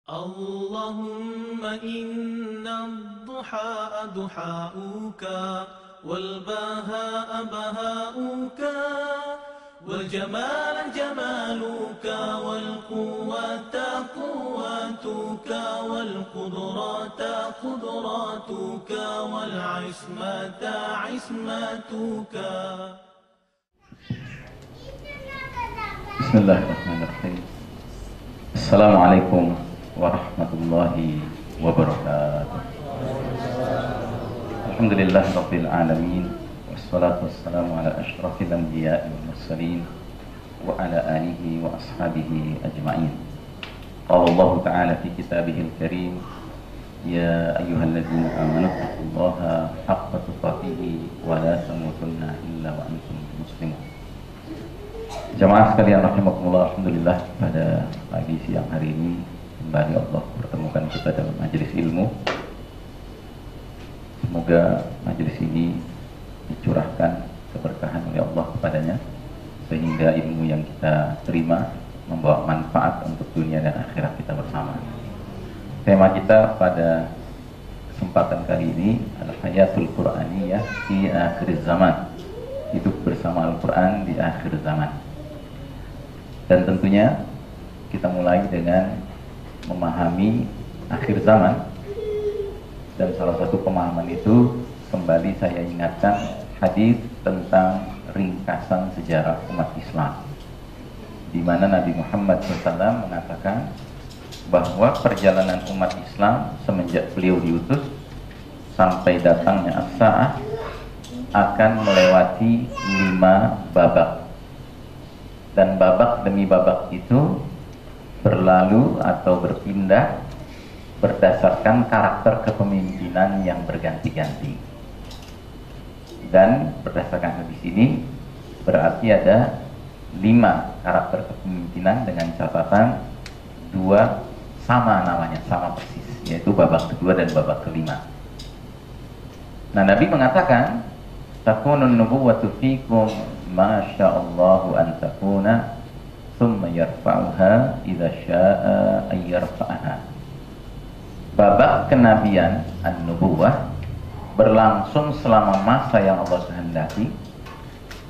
اللهم إن الضحى ضحاؤك والبهاء بهاؤك والجمال جمالك والقوة قوتك والقدرة قدراتك والعصمة عصمتك. بسم الله الرحمن الرحيم. السلام عليكم warahmatullahi wabarakatuh. Alhamdulillah rabbil alamin, wassalatu wassalamu ala asyrafil anbiya'i wal mursalin wa ala alihi wa ashabihi ajma'in. Qala Allah ta'ala fi kitabihil karim, ya ayyuhalladzina amanu taqullaha haqqa tuqatih wa la tamutunna illa wa antum muslimun. Jamaah sekalian rahimakumullah, alhamdulillah pada pagi siang hari ini kembali Allah pertemukan kita dalam majelis ilmu. Semoga majelis ini dicurahkan keberkahan oleh Allah kepadanya, sehingga ilmu yang kita terima membawa manfaat untuk dunia dan akhirat kita bersama. Tema kita pada kesempatan kali ini adalah Hayatul Qur'aniyah di akhir zaman, hidup bersama Al-Quran di akhir zaman. Dan tentunya kita mulai dengan memahami akhir zaman, dan salah satu pemahaman itu kembali saya ingatkan hadis tentang ringkasan sejarah umat Islam, di mana Nabi Muhammad SAW mengatakan bahwa perjalanan umat Islam semenjak beliau diutus sampai datangnya as-sa'ah akan melewati 5 babak, dan babak demi babak itu berlalu atau berpindah berdasarkan karakter kepemimpinan yang berganti-ganti. Dan berdasarkan hadis ini berarti ada 5 karakter kepemimpinan dengan catatan 2 sama namanya, sama persis, yaitu babak kedua dan babak kelima. Nah, Nabi mengatakan takunun nubuwwatu fikum masyaallahu an takuna thumma yarfa'uha idza syaa'a ay yarfa'aha. Babak kenabian an-nubuwah berlangsung selama masa yang Allah kehendaki,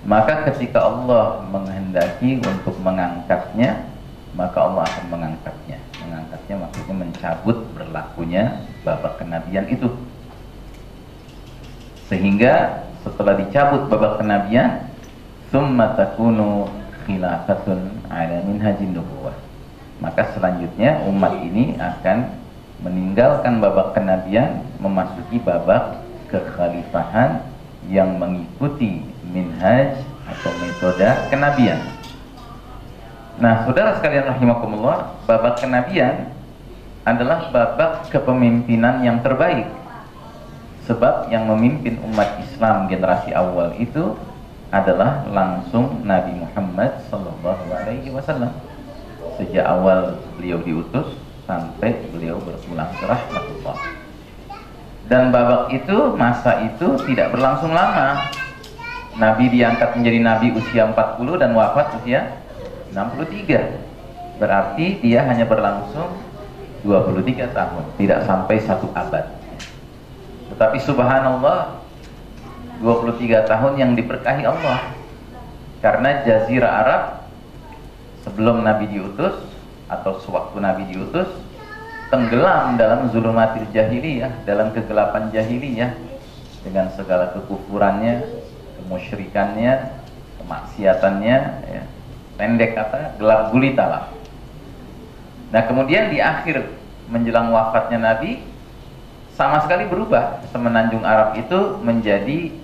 maka ketika Allah menghendaki untuk mengangkatnya, maka Allah akan mengangkatnya. Mengangkatnya maksudnya mencabut berlakunya babak kenabian itu, sehingga setelah dicabut babak kenabian, thumma takunu khilafatun ala minhajin nubuwah, maka selanjutnya umat ini akan meninggalkan babak kenabian, memasuki babak kekhalifahan yang mengikuti minhaj atau metode kenabian. Nah, saudara sekalian rahimakumullah, babak kenabian adalah babak kepemimpinan yang terbaik, sebab yang memimpin umat Islam generasi awal itu adalah langsung Nabi Muhammad SAW. Sejak awal beliau diutus sampai beliau berpulang ke rahmatullah. Dan babak itu, masa itu tidak berlangsung lama. Nabi diangkat menjadi Nabi usia 40 dan wafat usia 63. Berarti dia hanya berlangsung 23 tahun, tidak sampai 1 abad. Tetapi subhanallah, 23 tahun yang diberkahi Allah, karena jazirah Arab sebelum Nabi diutus atau sewaktu Nabi diutus tenggelam dalam zulumatil jahiliyah, dalam kegelapan jahiliyah, dengan segala kekufurannya, kemusyrikannya, kemaksiatannya, ya. Pendek kata, gelap gulita lah. Nah, kemudian di akhir menjelang wafatnya Nabi, sama sekali berubah. Semenanjung Arab itu menjadi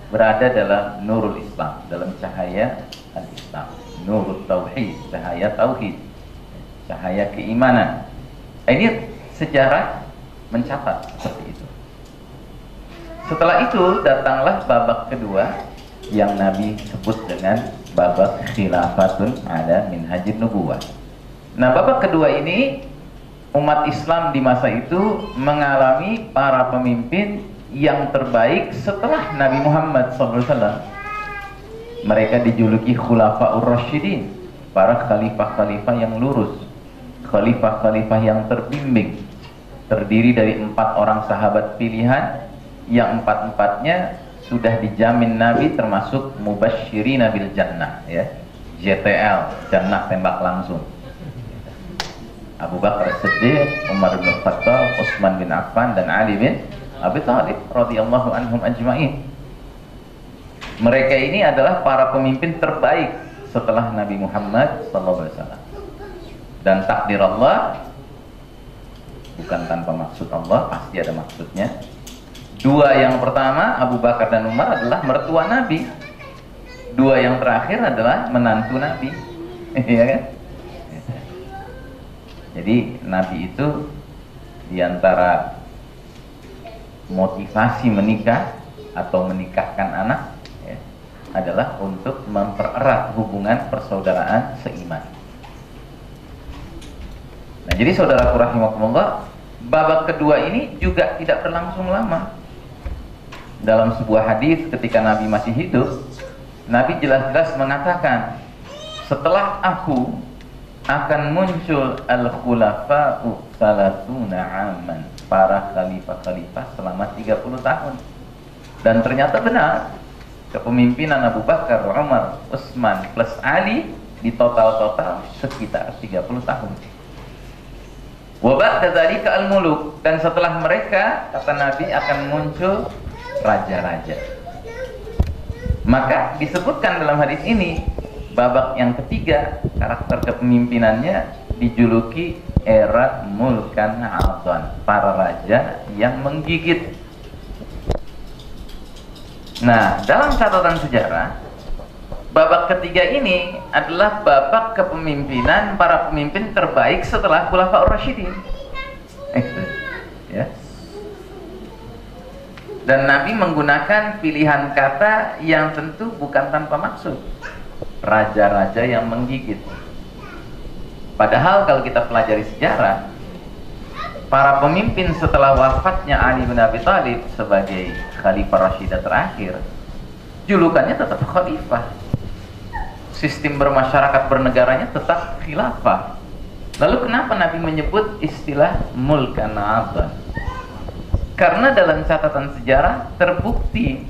berada dalam nurul Islam, dalam cahaya al-Islam, nurul tauhid, cahaya tauhid, cahaya keimanan. Ini sejarah mencatat seperti itu. Setelah itu datanglah babak kedua yang Nabi sebut dengan babak khilafatun ala minhajin nubuwah. Nah, babak kedua ini umat Islam di masa itu mengalami para pemimpin yang terbaik setelah Nabi Muhammad SAW. Mereka dijuluki Khulafaur Rasyidin, para khalifah-khalifah yang lurus, khalifah-khalifah yang terbimbing, terdiri dari 4 orang sahabat pilihan yang 4-empatnya sudah dijamin Nabi termasuk mubasyirina bil jannah, ya, JTL, jannah tembak langsung. Abu Bakar Siddiq, Umar bin Khattab, Utsman bin Affan, dan Ali bin Abi Thalib radhiyallahu anhum ajma'in. Mereka ini adalah para pemimpin terbaik setelah Nabi Muhammad SAW. Dan takdir Allah bukan tanpa maksud Allah, pasti ada maksudnya. 2 yang pertama, Abu Bakar dan Umar, adalah mertua Nabi. 2 yang terakhir adalah menantu Nabi. Iya kan? Jadi Nabi itu diantara motivasi menikah atau menikahkan anak, ya, adalah untuk mempererat hubungan persaudaraan seiman. Nah, jadi saudaraku rahimakumullah, babak kedua ini juga tidak berlangsung lama. Dalam sebuah hadis ketika Nabi masih hidup, Nabi jelas-jelas mengatakan, setelah aku akan muncul al-khulafa'u salatuna aman, para khalifah-khalifah selama 30 tahun. Dan ternyata benar, kepemimpinan Abu Bakar, Umar, Utsman plus Ali di total sekitar 30 tahun. Wa ba'da dzalika al-muluk, dan setelah mereka, kata Nabi, akan muncul raja-raja. Maka disebutkan dalam hadis ini, babak yang ketiga, karakter kepemimpinannya dijuluki era mulkan adhan, para raja yang menggigit. Nah, dalam catatan sejarah, babak ketiga ini adalah babak kepemimpinan para pemimpin terbaik setelah Khulafaur Rasyidin. Ya. Dan Nabi menggunakan pilihan kata yang tentu bukan tanpa maksud. Raja-raja yang menggigit. Padahal kalau kita pelajari sejarah, para pemimpin setelah wafatnya Ali bin Abi Thalib sebagai Khalifah Rashidah terakhir, julukannya tetap khalifah. Sistem bermasyarakat bernegaranya tetap khilafah. Lalu kenapa Nabi menyebut istilah mulkan adhan? Karena dalam catatan sejarah terbukti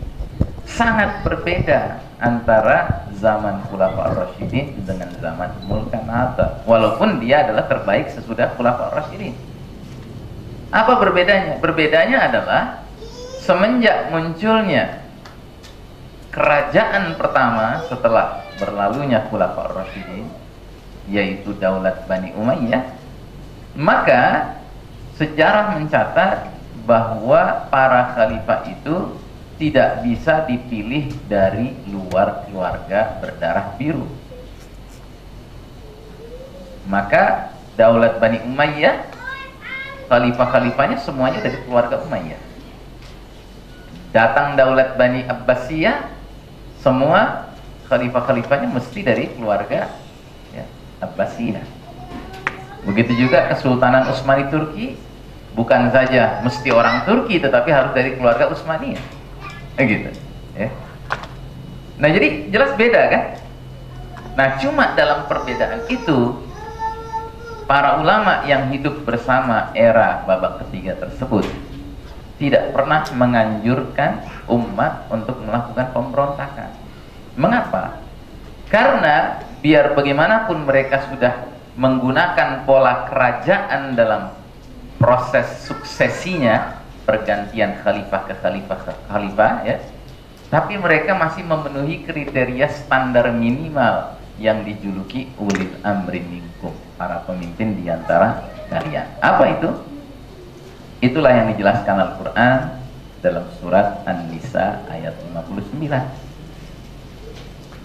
sangat berbeda antara zaman Khulafaur Rasyidin dengan zaman mulkan adhan. Walaupun dia adalah terbaik sesudah Khulafaur Rasyidin. Apa berbedanya? Berbedanya adalah semenjak munculnya kerajaan pertama setelah berlalunya Khulafaur Rasyidin, yaitu Daulat Bani Umayyah, maka sejarah mencatat bahwa para khalifah itu tidak bisa dipilih dari luar keluarga berdarah biru. Maka Daulat Bani Umayyah, khalifah-khalifahnya semuanya dari keluarga Umayyah. Datang Daulat Bani Abbasiyah, semua khalifah-khalifahnya mesti dari keluarga, ya, Abbasiyah. Begitu juga Kesultanan Utsmani Turki, bukan saja mesti orang Turki, tetapi harus dari keluarga Utsmaniyah. Gitu, ya. Nah, jadi jelas beda kan? Nah, cuma dalam perbedaan itu, para ulama yang hidup bersama era babak ketiga tersebut tidak pernah menganjurkan umat untuk melakukan pemberontakan. Mengapa? Karena biar bagaimanapun mereka sudah menggunakan pola kerajaan dalam proses suksesinya, pergantian khalifah ke khalifah, ya, tapi mereka masih memenuhi kriteria standar minimal yang dijuluki ulil amri minkum, para pemimpin di antara kalian. Apa itu? Itulah yang dijelaskan Al-Quran dalam surat An-Nisa ayat 59.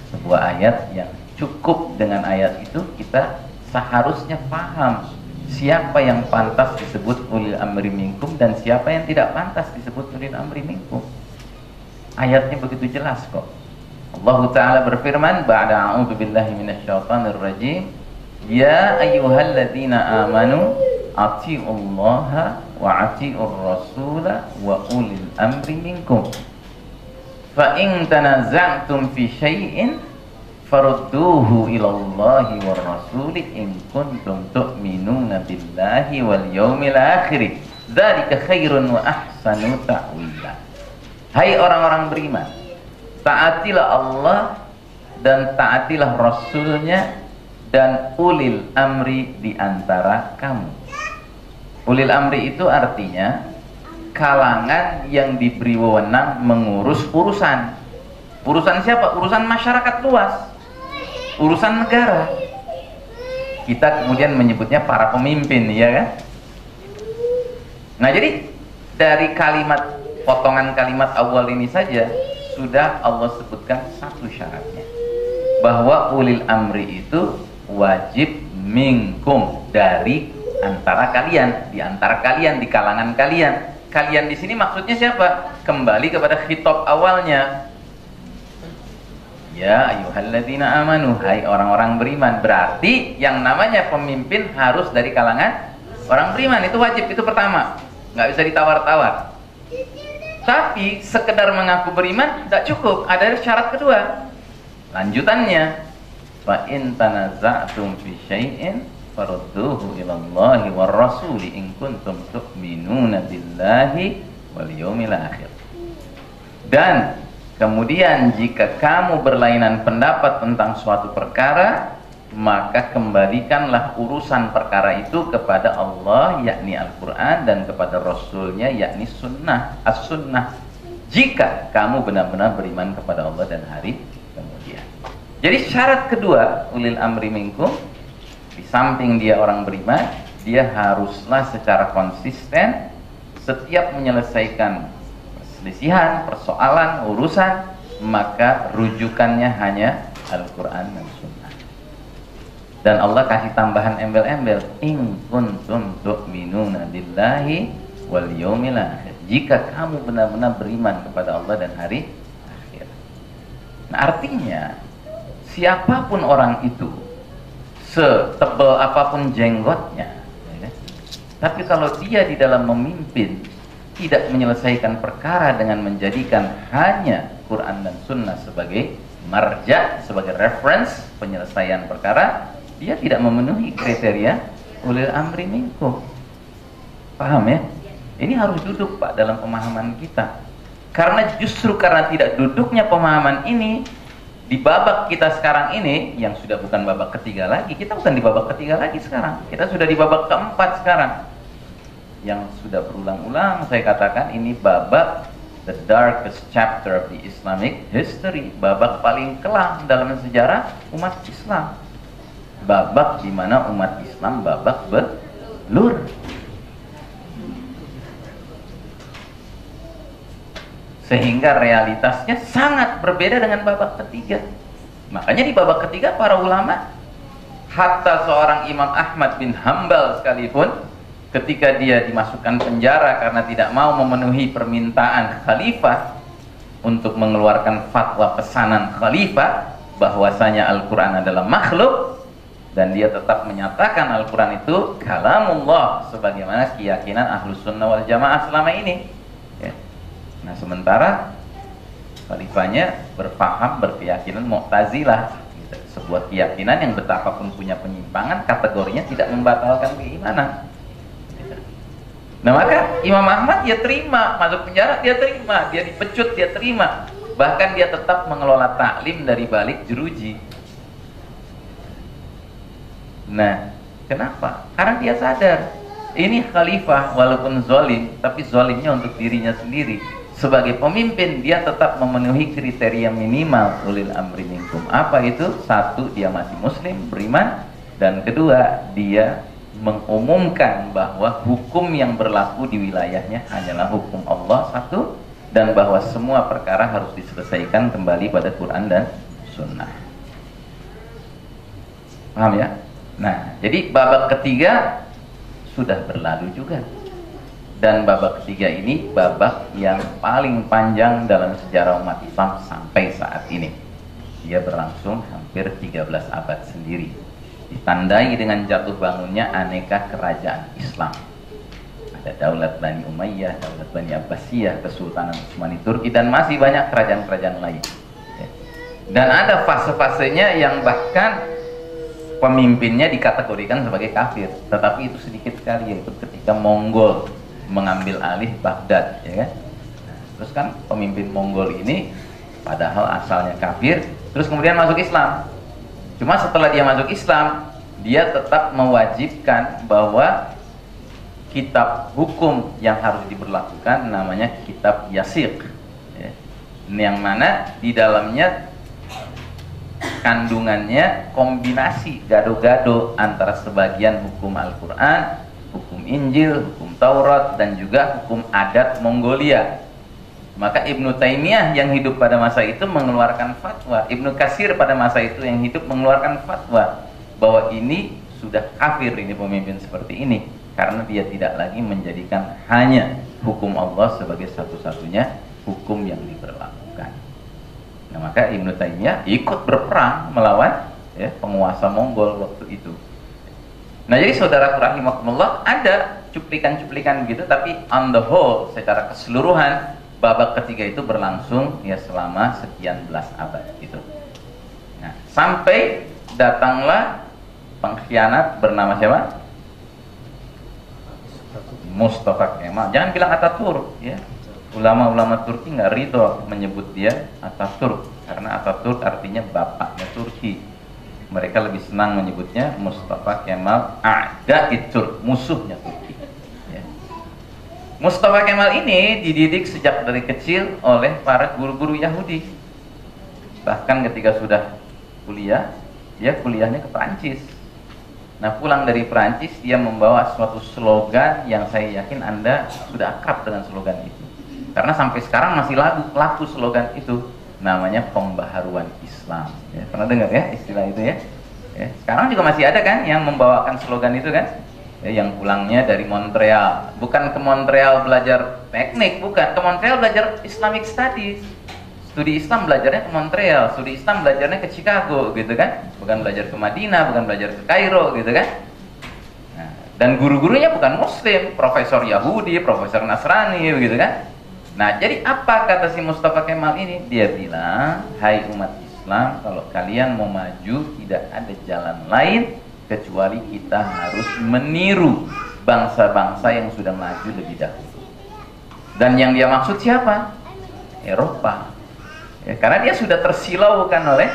Sebuah ayat yang cukup dengan ayat itu kita seharusnya paham siapa yang pantas disebut ulil amri minkum dan siapa yang tidak pantas disebut ulil amri minkum. Ayatnya begitu jelas kok. Allah Ta'ala berfirman, ba'da a'udzu billahi minasyaitonir rajim, ya ayyuhalladzina amanu atiullaha wa atiur rasula wa ulil amri minkum fa in tanaza'tum fi syai'in farudduhu ilallahi war rasuli in kuntum tu'minuna billahi wal yaumil akhir dzalika khairun wa ahsanu ta'wila. Hai orang-orang beriman, taatilah Allah dan taatilah Rasulnya dan ulil amri di antara kamu. Ulil amri itu artinya kalangan yang diberi wewenang mengurus urusan. Urusan siapa? Urusan masyarakat luas, urusan negara. Kita kemudian menyebutnya para pemimpin, ya kan? Nah, jadi dari kalimat, potongan kalimat awal ini saja sudah Allah sebutkan satu syaratnya, bahwa ulil amri itu wajib minkum, dari antara kalian, di antara kalian, di kalangan kalian. Kalian di sini maksudnya siapa? Kembali kepada khitab awalnya. Ya ayyuhalladzina amanu, hai orang-orang beriman. Berarti yang namanya pemimpin harus dari kalangan orang beriman, itu wajib, itu pertama, nggak bisa ditawar-tawar. Tapi sekedar mengaku beriman tidak cukup, ada syarat kedua. Lanjutannya, fa in tanaza'tum fi syai'in farudduhu ilallahi war rasuli in kuntum tu'minuna billahi wal yaumil akhir. Dan kemudian jika kamu berlainan pendapat tentang suatu perkara, maka kembalikanlah urusan perkara itu kepada Allah, yakni Al-Quran, dan kepada Rasulnya, yakni Sunnah, As-Sunnah, jika kamu benar-benar beriman kepada Allah dan hari kemudian. Jadi syarat kedua ulil amri minkum, di samping dia orang beriman, dia haruslah secara konsisten setiap menyelesaikan perselisihan, persoalan, urusan, maka rujukannya hanya Al-Quran dan Sunnah. Dan Allah kasih tambahan embel-embel, in kuntum tu'minuna billahi wal yaumil akhir, jika kamu benar-benar beriman kepada Allah dan hari akhir. Nah, artinya siapapun orang itu, setebal apapun jenggotnya, ya, tapi kalau dia di dalam memimpin tidak menyelesaikan perkara dengan menjadikan hanya Quran dan Sunnah sebagai marja, sebagai reference penyelesaian perkara, dia tidak memenuhi kriteria ulil amri minkum. Paham ya? Ini harus duduk, Pak, dalam pemahaman kita. Karena justru karena tidak duduknya pemahaman ini di babak kita sekarang ini, yang sudah bukan babak ketiga lagi, kita bukan di babak ketiga lagi sekarang, kita sudah di babak keempat sekarang. Yang sudah berulang-ulang saya katakan, ini babak the darkest chapter of the Islamic history, babak paling kelam dalam sejarah umat Islam, babak di mana umat Islam babak belur. Sehingga realitasnya sangat berbeda dengan babak ketiga. Makanya di babak ketiga para ulama, hatta seorang Imam Ahmad bin Hambal sekalipun, ketika dia dimasukkan penjara karena tidak mau memenuhi permintaan khalifah untuk mengeluarkan fatwa pesanan khalifah bahwasanya Al-Quran adalah makhluk, dan dia tetap menyatakan Al-Quran itu kalamullah sebagaimana keyakinan Ahlus Sunnah wal Jamaah selama ini, ya. Nah, sementara khalifahnya berkeyakinan Mu'tazilah, gitu. Sebuah keyakinan yang betapapun punya penyimpangan, kategorinya tidak membatalkan keimanan. Nah, maka Imam Ahmad dia terima, masuk penjara dia terima, dia dipecut dia terima, bahkan dia tetap mengelola taklim dari balik jeruji. Nah, kenapa? Karena dia sadar ini khalifah walaupun zalim, tapi zalimnya untuk dirinya sendiri. Sebagai pemimpin dia tetap memenuhi kriteria minimal ulil amri minkum. Apa itu? Satu, dia masih muslim, beriman, dan kedua, dia mengumumkan bahwa hukum yang berlaku di wilayahnya hanyalah hukum Allah satu, dan bahwa semua perkara harus diselesaikan kembali pada Quran dan Sunnah. Paham ya? Nah, jadi babak ketiga sudah berlalu juga, dan babak ketiga ini babak yang paling panjang dalam sejarah umat Islam sampai saat ini. Dia berlangsung hampir 13 abad sendiri, ditandai dengan jatuh bangunnya aneka kerajaan Islam. Ada Daulat Bani Umayyah, Daulat Bani Abbasiyah, Kesultanan Utsmani Turki, dan masih banyak kerajaan-kerajaan lain, ya. Dan ada fase-fasenya yang bahkan pemimpinnya dikategorikan sebagai kafir, tetapi itu sedikit sekali, yaitu ketika Mongol mengambil alih Baghdad, ya kan? Terus kan pemimpin Mongol ini padahal asalnya kafir, terus kemudian masuk Islam. Cuma setelah dia masuk Islam, dia tetap mewajibkan bahwa kitab hukum yang harus diberlakukan namanya kitab Yasir, ya. Yang mana di dalamnya kandungannya kombinasi gado-gado antara sebagian hukum Al-Quran, hukum Injil, hukum Taurat, dan juga hukum adat Mongolia. Maka Ibnu Taimiyah yang hidup pada masa itu mengeluarkan fatwa, Ibnu Katsir pada masa itu yang hidup mengeluarkan fatwa bahwa ini sudah kafir, ini pemimpin seperti ini, karena dia tidak lagi menjadikan hanya hukum Allah sebagai satu-satunya hukum yang diberlakukan. Nah, maka Ibnu Taimiyah ikut berperang melawan, ya, penguasa Mongol waktu itu. Nah, jadi saudara rahimakumullah, ada cuplikan-cuplikan gitu, tapi on the whole, secara keseluruhan, babak ketiga itu berlangsung ya selama sekian belas abad gitu. Nah, sampai datanglah pengkhianat bernama siapa? Mustafa Kemal. Jangan bilang Ataturk, ya. Ulama-ulama Turki nggak ridho menyebut dia Ataturk, karena Ataturk artinya bapaknya Turki. Mereka lebih senang menyebutnya Mustafa Kemal A'da'it Turk, musuhnya Turki, ya. Mustafa Kemal ini dididik sejak dari kecil oleh para guru-guru Yahudi. Bahkan ketika sudah kuliah, dia kuliahnya ke Perancis. Nah, pulang dari Perancis, dia membawa suatu slogan yang saya yakin Anda sudah akrab dengan slogan itu. Karena sampai sekarang masih laku slogan itu, namanya pembaharuan Islam. Ya, pernah dengar ya istilah itu ya? Ya? Sekarang juga masih ada kan yang membawakan slogan itu kan? Ya, yang pulangnya dari Montreal, bukan ke Montreal belajar teknik, bukan, ke Montreal belajar Islamic Studies. Studi Islam belajarnya ke Montreal, studi Islam belajarnya ke Chicago, gitu kan? Bukan belajar ke Madinah, bukan belajar ke Kairo, gitu kan? Nah, dan guru-gurunya bukan Muslim, profesor Yahudi, profesor Nasrani, begitu kan? Nah, jadi apa kata si Mustafa Kemal ini? Dia bilang, hai umat Islam, kalau kalian mau maju, tidak ada jalan lain kecuali kita harus meniru bangsa-bangsa yang sudah maju lebih dahulu. Dan yang dia maksud siapa? Eropa. Ya, karena dia sudah tersilaukan oleh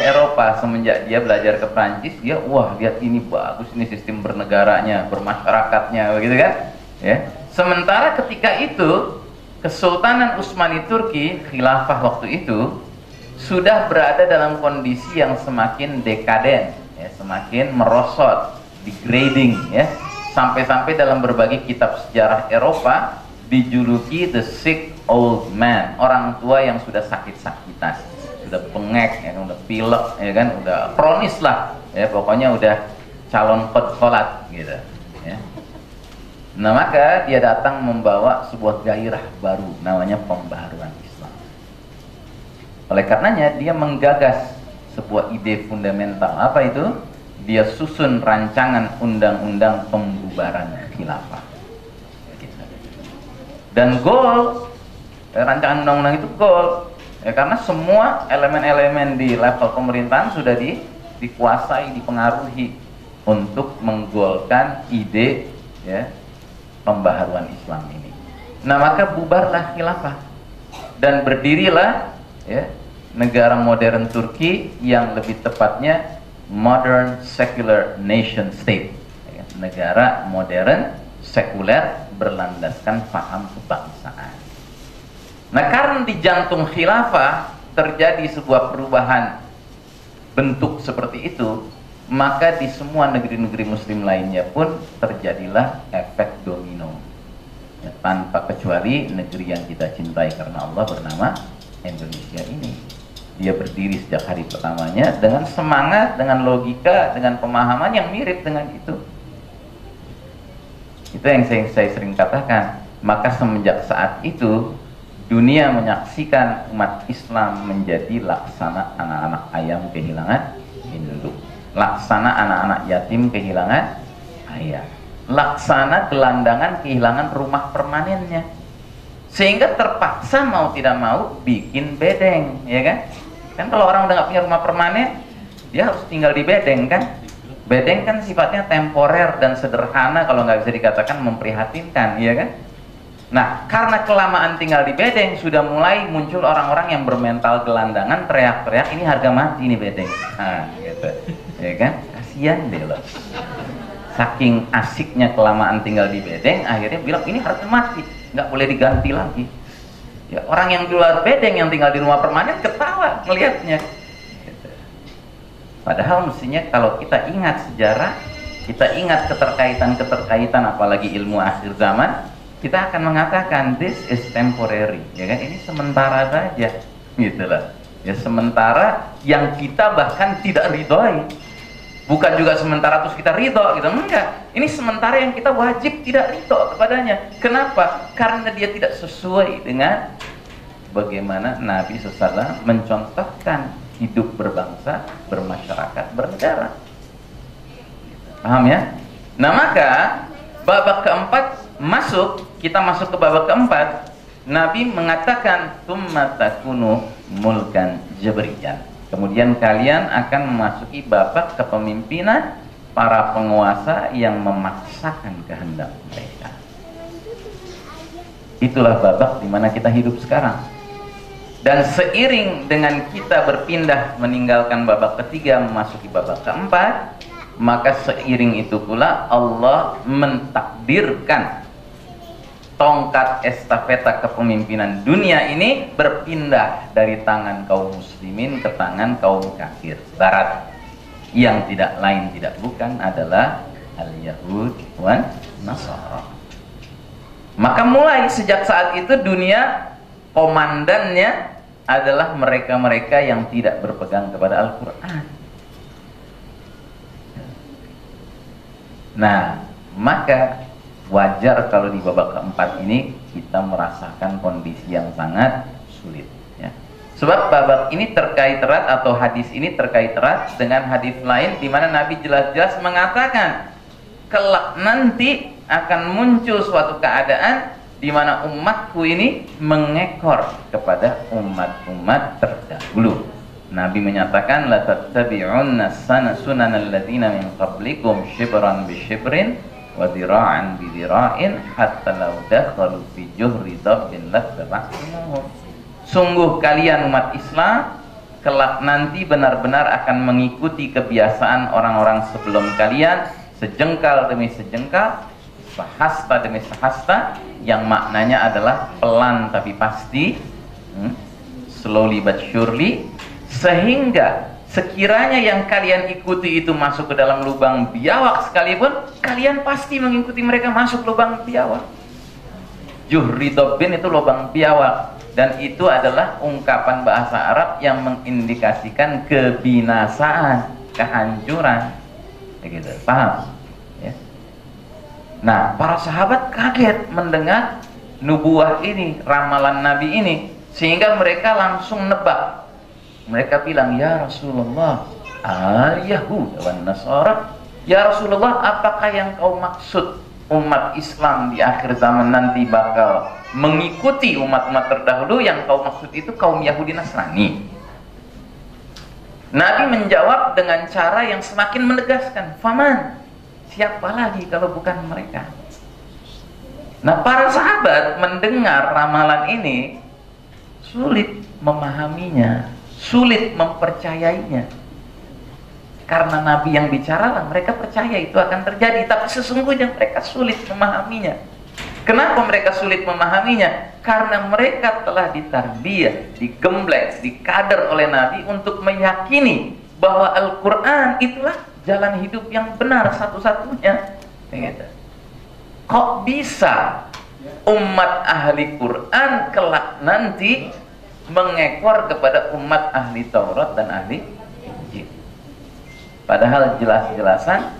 Eropa semenjak dia belajar ke Prancis. Dia, wah, lihat ini bagus, ini sistem bernegaranya, bermasyarakatnya, begitu kan? Ya. Sementara ketika itu Kesultanan Utsmani Turki, khilafah waktu itu, sudah berada dalam kondisi yang semakin dekaden, ya, semakin merosot, degrading, ya, sampai-sampai dalam berbagai kitab sejarah Eropa dijuluki the sick old man, orang tua yang sudah sakit-sakitan, sudah bengek, ya, udah pilek, ya kan, udah kronis lah, ya, pokoknya udah calon kholat gitu, ya. Nah, maka dia datang membawa sebuah gairah baru, namanya pembaharuan Islam. Oleh karenanya dia menggagas sebuah ide fundamental. Apa itu? Dia susun rancangan undang-undang pembubaran khilafah. Dan goal rancangan undang-undang itu goal, ya, karena semua elemen-elemen di level pemerintahan sudah dikuasai, dipengaruhi untuk menggolkan ide, ya, pembaharuan Islam ini. Nah, maka bubarlah khilafah dan berdirilah, ya, negara modern Turki, yang lebih tepatnya modern secular nation state, ya, negara modern sekuler berlandaskan paham kebangsaan. Nah, karena di jantung khilafah terjadi sebuah perubahan bentuk seperti itu, maka di semua negeri-negeri muslim lainnya pun terjadilah efek domino, ya, tanpa kecuali negeri yang kita cintai karena Allah bernama Indonesia ini. Dia berdiri sejak hari pertamanya dengan semangat, dengan logika, dengan pemahaman yang mirip dengan itu. Itu yang saya sering katakan. Maka semenjak saat itu dunia menyaksikan umat Islam menjadi laksana anak-anak ayam kehilangan induk, laksana anak-anak yatim kehilangan ayah, laksana gelandangan kehilangan rumah permanennya, sehingga terpaksa mau tidak mau bikin bedeng, ya kan? Kan kalau orang udah nggak punya rumah permanen, dia harus tinggal di bedeng kan. Bedeng kan sifatnya temporer dan sederhana, kalau nggak bisa dikatakan memprihatinkan, iya kan? Nah, karena kelamaan tinggal di bedeng, sudah mulai muncul orang-orang yang bermental gelandangan, teriak-teriak, ini harga mati nih bedeng. Nah, gitu. Ya kan? Kasihan deh loh. Saking asiknya kelamaan tinggal di bedeng, akhirnya bilang ini harga mati, nggak boleh diganti lagi. Ya, orang yang di luar bedeng yang tinggal di rumah permanen ketawa ngelihatnya. Gitu. Padahal mestinya kalau kita ingat sejarah, kita ingat keterkaitan apalagi ilmu akhir zaman, kita akan mengatakan this is temporary, ya kan? Ini sementara saja, gitu loh. Ya sementara yang kita bahkan tidak ridhoi. Bukan juga sementara terus kita ridho gitu, enggak. Ini sementara yang kita wajib tidak ridho kepadanya. Kenapa? Karena dia tidak sesuai dengan bagaimana Nabi SAW mencontohkan hidup berbangsa, bermasyarakat, bernegara. Paham ya? Nah maka babak keempat kita masuk ke babak keempat. Nabi mengatakan tsumma takunu mulkan jabriyan. Kemudian kalian akan memasuki babak kepemimpinan para penguasa yang memaksakan kehendak mereka. Itulah babak di mana kita hidup sekarang. Dan seiring dengan kita berpindah meninggalkan babak ketiga memasuki babak keempat, maka seiring itu pula Allah mentakdirkan tongkat estafeta kepemimpinan dunia ini berpindah dari tangan kaum muslimin ke tangan kaum kafir barat, yang tidak lain tidak bukan adalah al-Yahud wan Nasara. Maka mulai sejak saat itu dunia komandannya adalah mereka-mereka yang tidak berpegang kepada Al-Quran. Nah, maka wajar kalau di babak keempat ini kita merasakan kondisi yang sangat sulit ya. Sebab babak ini terkait erat, atau hadis ini terkait erat dengan hadis lain di mana Nabi jelas-jelas mengatakan kelak nanti akan muncul suatu keadaan di mana umatku ini mengekor kepada umat-umat terdahulu. Nabi menyatakan la tattabi'unna sunanal ladzina min qablikum shibran bi shibrin wa dira'an bi dira'in hatta law dakhalu fi juhri dabbin lattaba'tumuhum. Sungguh kalian umat Islam kelak nanti benar-benar akan mengikuti kebiasaan orang-orang sebelum kalian, sejengkal demi sejengkal, sehasta demi sehasta, yang maknanya adalah pelan tapi pasti, slowly but surely, sehingga sekiranya yang kalian ikuti itu masuk ke dalam lubang biawak sekalipun, kalian pasti mengikuti mereka masuk lubang biawak. Juhri dabbin itu lubang biawak, dan itu adalah ungkapan bahasa Arab yang mengindikasikan kebinasaan, kehancuran. Begitu, paham? Ya. Nah, para sahabat kaget mendengar nubuah ini, ramalan Nabi ini, sehingga mereka langsung nebak. Mereka bilang, ya Rasulullah, al-Yahud wan Nasara, ya Rasulullah, apakah yang kau maksud umat Islam di akhir zaman nanti bakal mengikuti umat-umat terdahulu? Yang kau maksud itu kaum Yahudi Nasrani? Nabi menjawab dengan cara yang semakin menegaskan, faman, siapa lagi kalau bukan mereka? Nah, para sahabat mendengar ramalan ini sulit memahaminya, sulit mempercayainya. Karena Nabi yang bicara lah, mereka percaya itu akan terjadi, tapi sesungguhnya mereka sulit memahaminya. Kenapa mereka sulit memahaminya? Karena mereka telah ditarbiyah, digembleng, dikader oleh Nabi untuk meyakini bahwa Al-Quran itulah jalan hidup yang benar satu-satunya. Gitu. Kok bisa umat ahli Quran kelak nanti mengekor kepada umat ahli Taurat dan ahli Injil? Padahal jelas-jelasan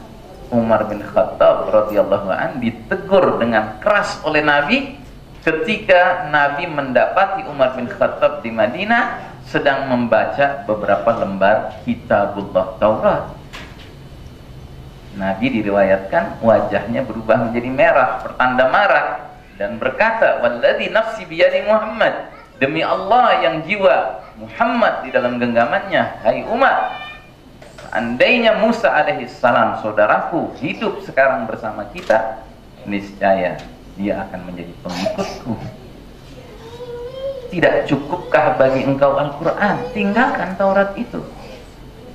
Umar bin Khattab radhiyallahu an ditegur dengan keras oleh Nabi ketika Nabi mendapati Umar bin Khattab di Madinah sedang membaca beberapa lembar Kitabullah Taurat. Nabi diriwayatkan wajahnya berubah menjadi merah, pertanda marah, dan berkata, walladzi nafsi biyadi Muhammad, demi Allah yang jiwa Muhammad di dalam genggamannya, hai umat, seandainya Musa alaihissalam saudaraku hidup sekarang bersama kita, niscaya dia akan menjadi pengikutku. Tidak cukupkah bagi engkau Al-Quran? Tinggalkan Taurat itu.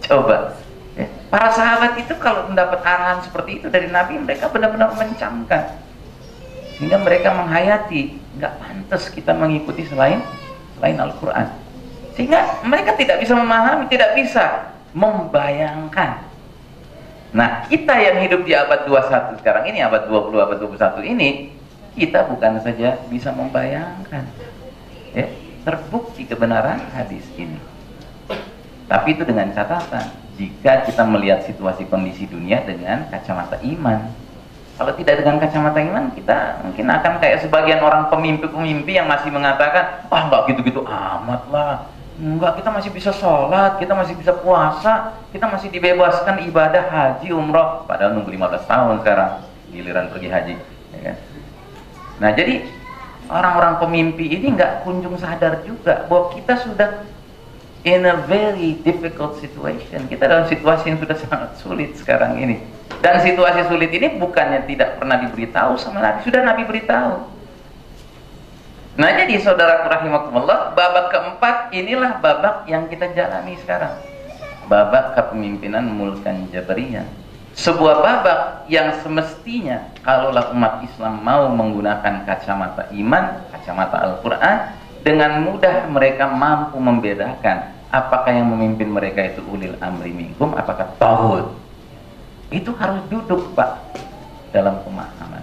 Coba ya. Para sahabat itu kalau mendapat arahan seperti itu dari Nabi, mereka benar-benar mencamkan, sehingga mereka menghayati, nggak pantas kita mengikuti selain Al-Quran. Sehingga mereka tidak bisa memahami, tidak bisa membayangkan. Nah, kita yang hidup di abad 21 sekarang ini, abad 20, abad 21 ini, kita bukan saja bisa membayangkan ya, terbukti kebenaran hadis ini. Tapi itu dengan catatan, jika kita melihat situasi kondisi dunia dengan kacamata iman. Kalau tidak dengan kacamata iman, kita mungkin akan kayak sebagian orang pemimpi-pemimpi yang masih mengatakan, wah nggak gitu-gitu amat lah, enggak, kita masih bisa sholat, kita masih bisa puasa, kita masih dibebaskan ibadah haji, umroh, padahal nunggu 15 tahun sekarang giliran pergi haji ya kan? Nah, jadi orang-orang pemimpi ini nggak kunjung sadar juga bahwa kita sudah in a very difficult situation. Kita dalam situasi yang sudah sangat sulit sekarang ini. Dan situasi sulit ini bukannya tidak pernah diberitahu sama Nabi, sudah Nabi beritahu. Nah, jadi saudara rahimakumullah, babak keempat inilah babak yang kita jalani sekarang. Babak kepemimpinan Mulkan Jabariyah. Sebuah babak yang semestinya kalaulah umat Islam mau menggunakan kacamata iman, kacamata Al-Quran, dengan mudah mereka mampu membedakan apakah yang memimpin mereka itu ulil amri minkum, apakah tauhid. Itu harus duduk, Pak, dalam pemahaman.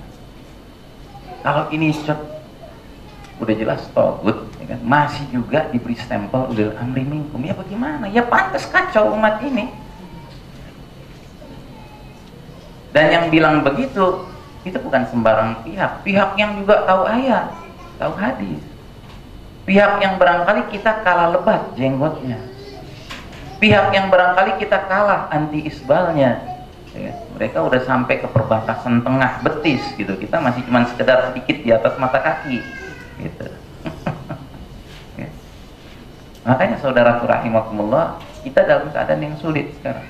Kalau ini udah jelas tauhid ya kan, masih juga diberi stempel ulil amri minkum, ya bagaimana? Ya pantas kacau umat ini. Dan yang bilang begitu itu bukan sembarang pihak yang juga tahu ayat, tahu hadis, pihak yang barangkali kita kalah lebat jenggotnya, pihak yang barangkali kita kalah anti isbalnya ya. Mereka udah sampai ke perbatasan tengah betis gitu, kita masih cuma sekedar sedikit di atas mata kaki gitu. Ya. Makanya saudaraku rahimakumullah, kita dalam keadaan yang sulit sekarang,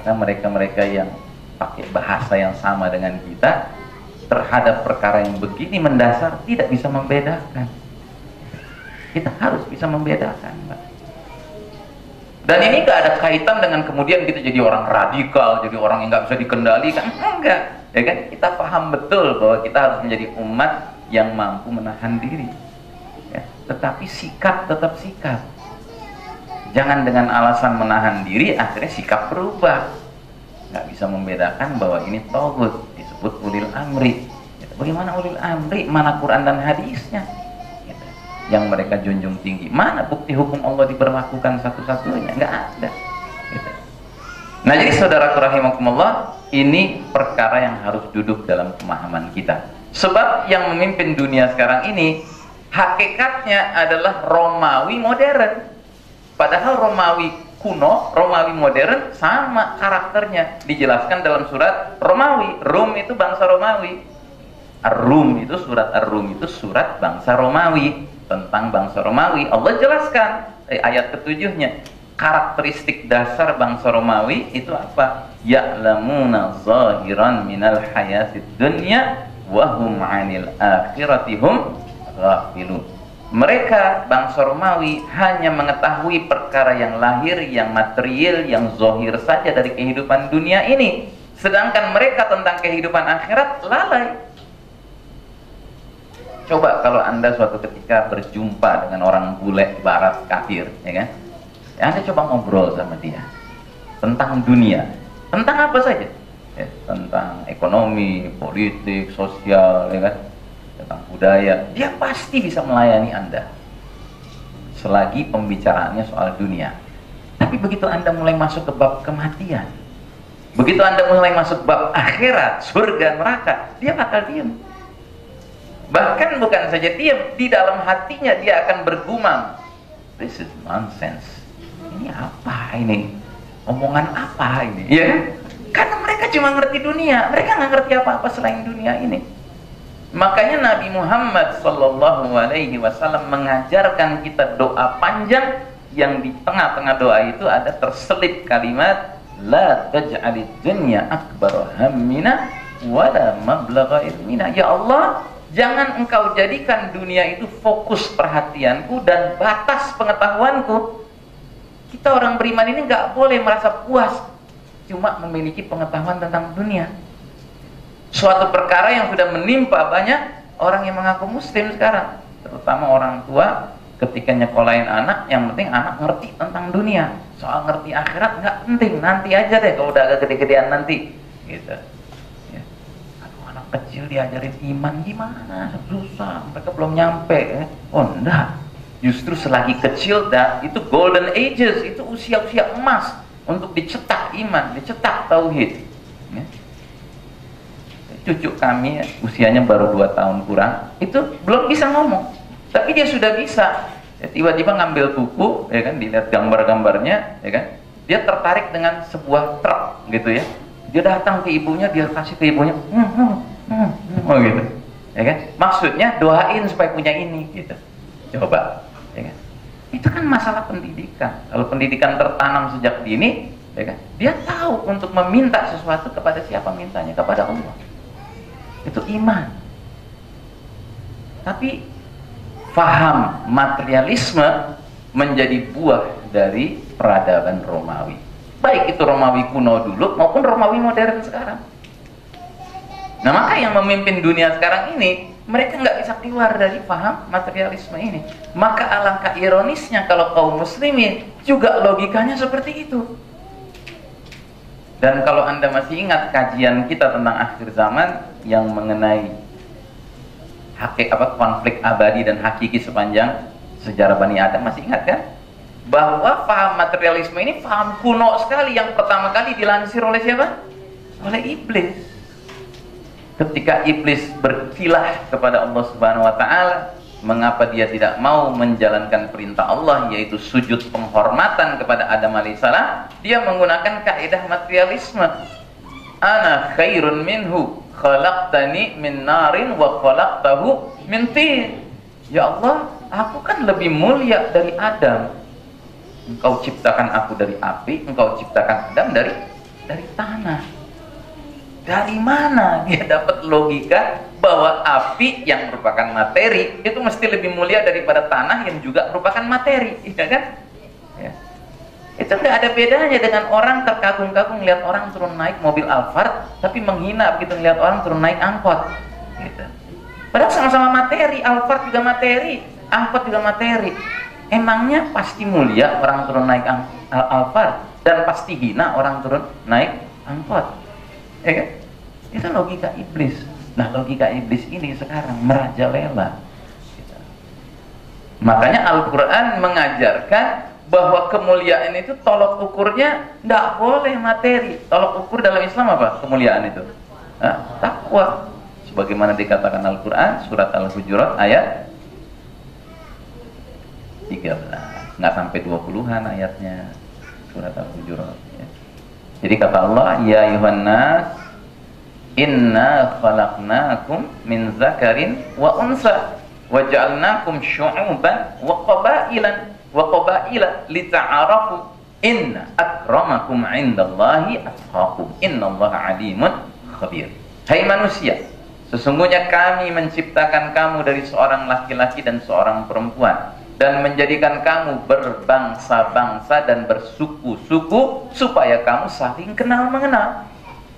karena mereka-mereka yang pakai bahasa yang sama dengan kita terhadap perkara yang begini mendasar tidak bisa membedakan. Kita harus bisa membedakan, Pak. Dan ini gak ada kaitan dengan kemudian kita jadi orang radikal, jadi orang yang gak bisa dikendalikan. Enggak, ya kan? Kita paham betul bahwa kita harus menjadi umat yang mampu menahan diri ya. Tetapi sikap tetap sikap. Jangan dengan alasan menahan diri akhirnya sikap berubah. Nggak bisa membedakan bahwa ini tauhid, disebut ulil amri. Bagaimana ulil amri? Mana Quran dan hadisnya yang mereka junjung tinggi? Mana bukti hukum Allah diberlakukan satu-satunya? Nggak ada. Nah, jadi saudara rahimakumullah, ini perkara yang harus duduk dalam pemahaman kita. Sebab yang memimpin dunia sekarang ini hakikatnya adalah Romawi modern. Padahal Romawi kuno, Romawi modern sama karakternya. Dijelaskan dalam surat Romawi. Rum itu bangsa Romawi. Ar-Rum itu surat Ar-Rum itu surat bangsa Romawi. Tentang bangsa Romawi Allah jelaskan ayat ketujuhnya. Karakteristik dasar bangsa Romawi itu apa? Ya'lamuna zahiran minal hayatid dunya wa hum 'anil akhirati hum ghafilun. Mereka bangsa Romawi hanya mengetahui perkara yang lahir, yang material, yang zahir saja dari kehidupan dunia ini. Sedangkan mereka tentang kehidupan akhirat lalai. Coba kalau Anda suatu ketika berjumpa dengan orang bule barat kafir, ya kan? Ya, Anda coba ngobrol sama dia tentang dunia, tentang apa saja, ya, tentang ekonomi, politik, sosial, ya kan? Tentang budaya, dia pasti bisa melayani Anda selagi pembicaraannya soal dunia. Tapi begitu Anda mulai masuk ke bab kematian, begitu Anda mulai masuk bab akhirat, surga, neraka, dia bakal diam. Bahkan bukan saja diam, di dalam hatinya dia akan bergumam, this is nonsense. Ini apa ini? Omongan apa ini? Ya, karena mereka cuma ngerti dunia, mereka nggak ngerti apa-apa selain dunia ini. Makanya Nabi Muhammad sallallahu alaihi wasallam mengajarkan kita doa panjang yang di tengah-tengah doa itu ada terselip kalimat la taj'alid dunya akbar hammina wala mablagha ilmina. Ya Allah, jangan engkau jadikan dunia itu fokus perhatianku dan batas pengetahuanku. Kita orang beriman ini nggak boleh merasa puas cuma memiliki pengetahuan tentang dunia. Suatu perkara yang sudah menimpa banyak orang yang mengaku muslim sekarang, terutama orang tua ketika nyekolahin anak, yang penting anak ngerti tentang dunia. Soal ngerti akhirat nggak penting, nanti aja deh kalau udah agak gede-gedean nanti gitu ya. Aduh, anak kecil diajarin iman gimana, susah, mereka belum nyampe ya. Oh enggak, justru selagi kecil itu golden ages, itu usia-usia emas untuk dicetak iman, dicetak tauhid ya. Cucu kami usianya baru 2 tahun kurang, itu belum bisa ngomong, tapi dia sudah bisa ya, tiba-tiba ngambil buku ya kan, dilihat gambar-gambarnya ya kan, dia tertarik dengan sebuah truk gitu ya, dia datang ke ibunya, dia kasih ke ibunya oh gitu ya kan, maksudnya doain supaya punya ini gitu. Coba ya kan, itu kan masalah pendidikan. Kalau pendidikan tertanam sejak dini ya kan, dia tahu untuk meminta sesuatu kepada siapa mintanya, kepada Allah. Itu iman. Tapi faham materialisme menjadi buah dari peradaban Romawi, baik itu Romawi kuno dulu maupun Romawi modern sekarang. Nah, maka yang memimpin dunia sekarang ini, mereka nggak bisa keluar dari faham materialisme ini. Maka alangkah ironisnya kalau kaum muslimin juga logikanya seperti itu. Dan kalau Anda masih ingat kajian kita tentang akhir zaman yang mengenai konflik abadi dan hakiki sepanjang sejarah Bani Adam, masih ingat kan? Bahwa paham materialisme ini paham kuno sekali, yang pertama kali dilansir oleh siapa? Oleh iblis. Ketika iblis berkilah kepada Allah Subhanahu wa taala, mengapa dia tidak mau menjalankan perintah Allah, yaitu sujud penghormatan kepada Adam alaihissalam, dia menggunakan kaidah materialisme. Ana khairun minhu, khalaqtani min narin wa khalaqtahu min tin. Ya Allah, aku kan lebih mulia dari Adam. Engkau ciptakan aku dari api, engkau ciptakan Adam dari tanah. Dari mana dia dapat logika bahwa api yang merupakan materi itu mesti lebih mulia daripada tanah yang juga merupakan materi, ya kan? Ya. Itu nggak ada bedanya dengan orang terkagum-kagum lihat orang turun naik mobil Alphard, tapi menghina begitu lihat orang turun naik angkot, gitu. Padahal sama-sama materi, Alphard juga materi, angkot juga materi. Emangnya pasti mulia orang turun naik Alphard dan pasti hina orang turun naik angkot? Ya kan? Itu logika iblis. Nah, logika iblis ini sekarang merajalela. Makanya Al-Quran mengajarkan bahwa kemuliaan itu tolok ukurnya tidak boleh materi. Tolok ukur dalam Islam apa kemuliaan itu? Takwa. Sebagaimana dikatakan Al-Quran surat Al-Hujurat ayat 13. Nggak sampai 20-an ayatnya surat Al-Hujurat ya. Jadi kata Allah, ya ayuhan nas, inna khalaqnakum min zakarin wa unsa wa ja'alnakum syu'uban wa qabaila lita'arafu inna akramakum 'indallahi atqakum innallaha 'alimun khabir. Hai manusia, sesungguhnya kami menciptakan kamu dari seorang laki-laki dan seorang perempuan dan menjadikan kamu berbangsa-bangsa dan bersuku-suku supaya kamu saling kenal mengenal.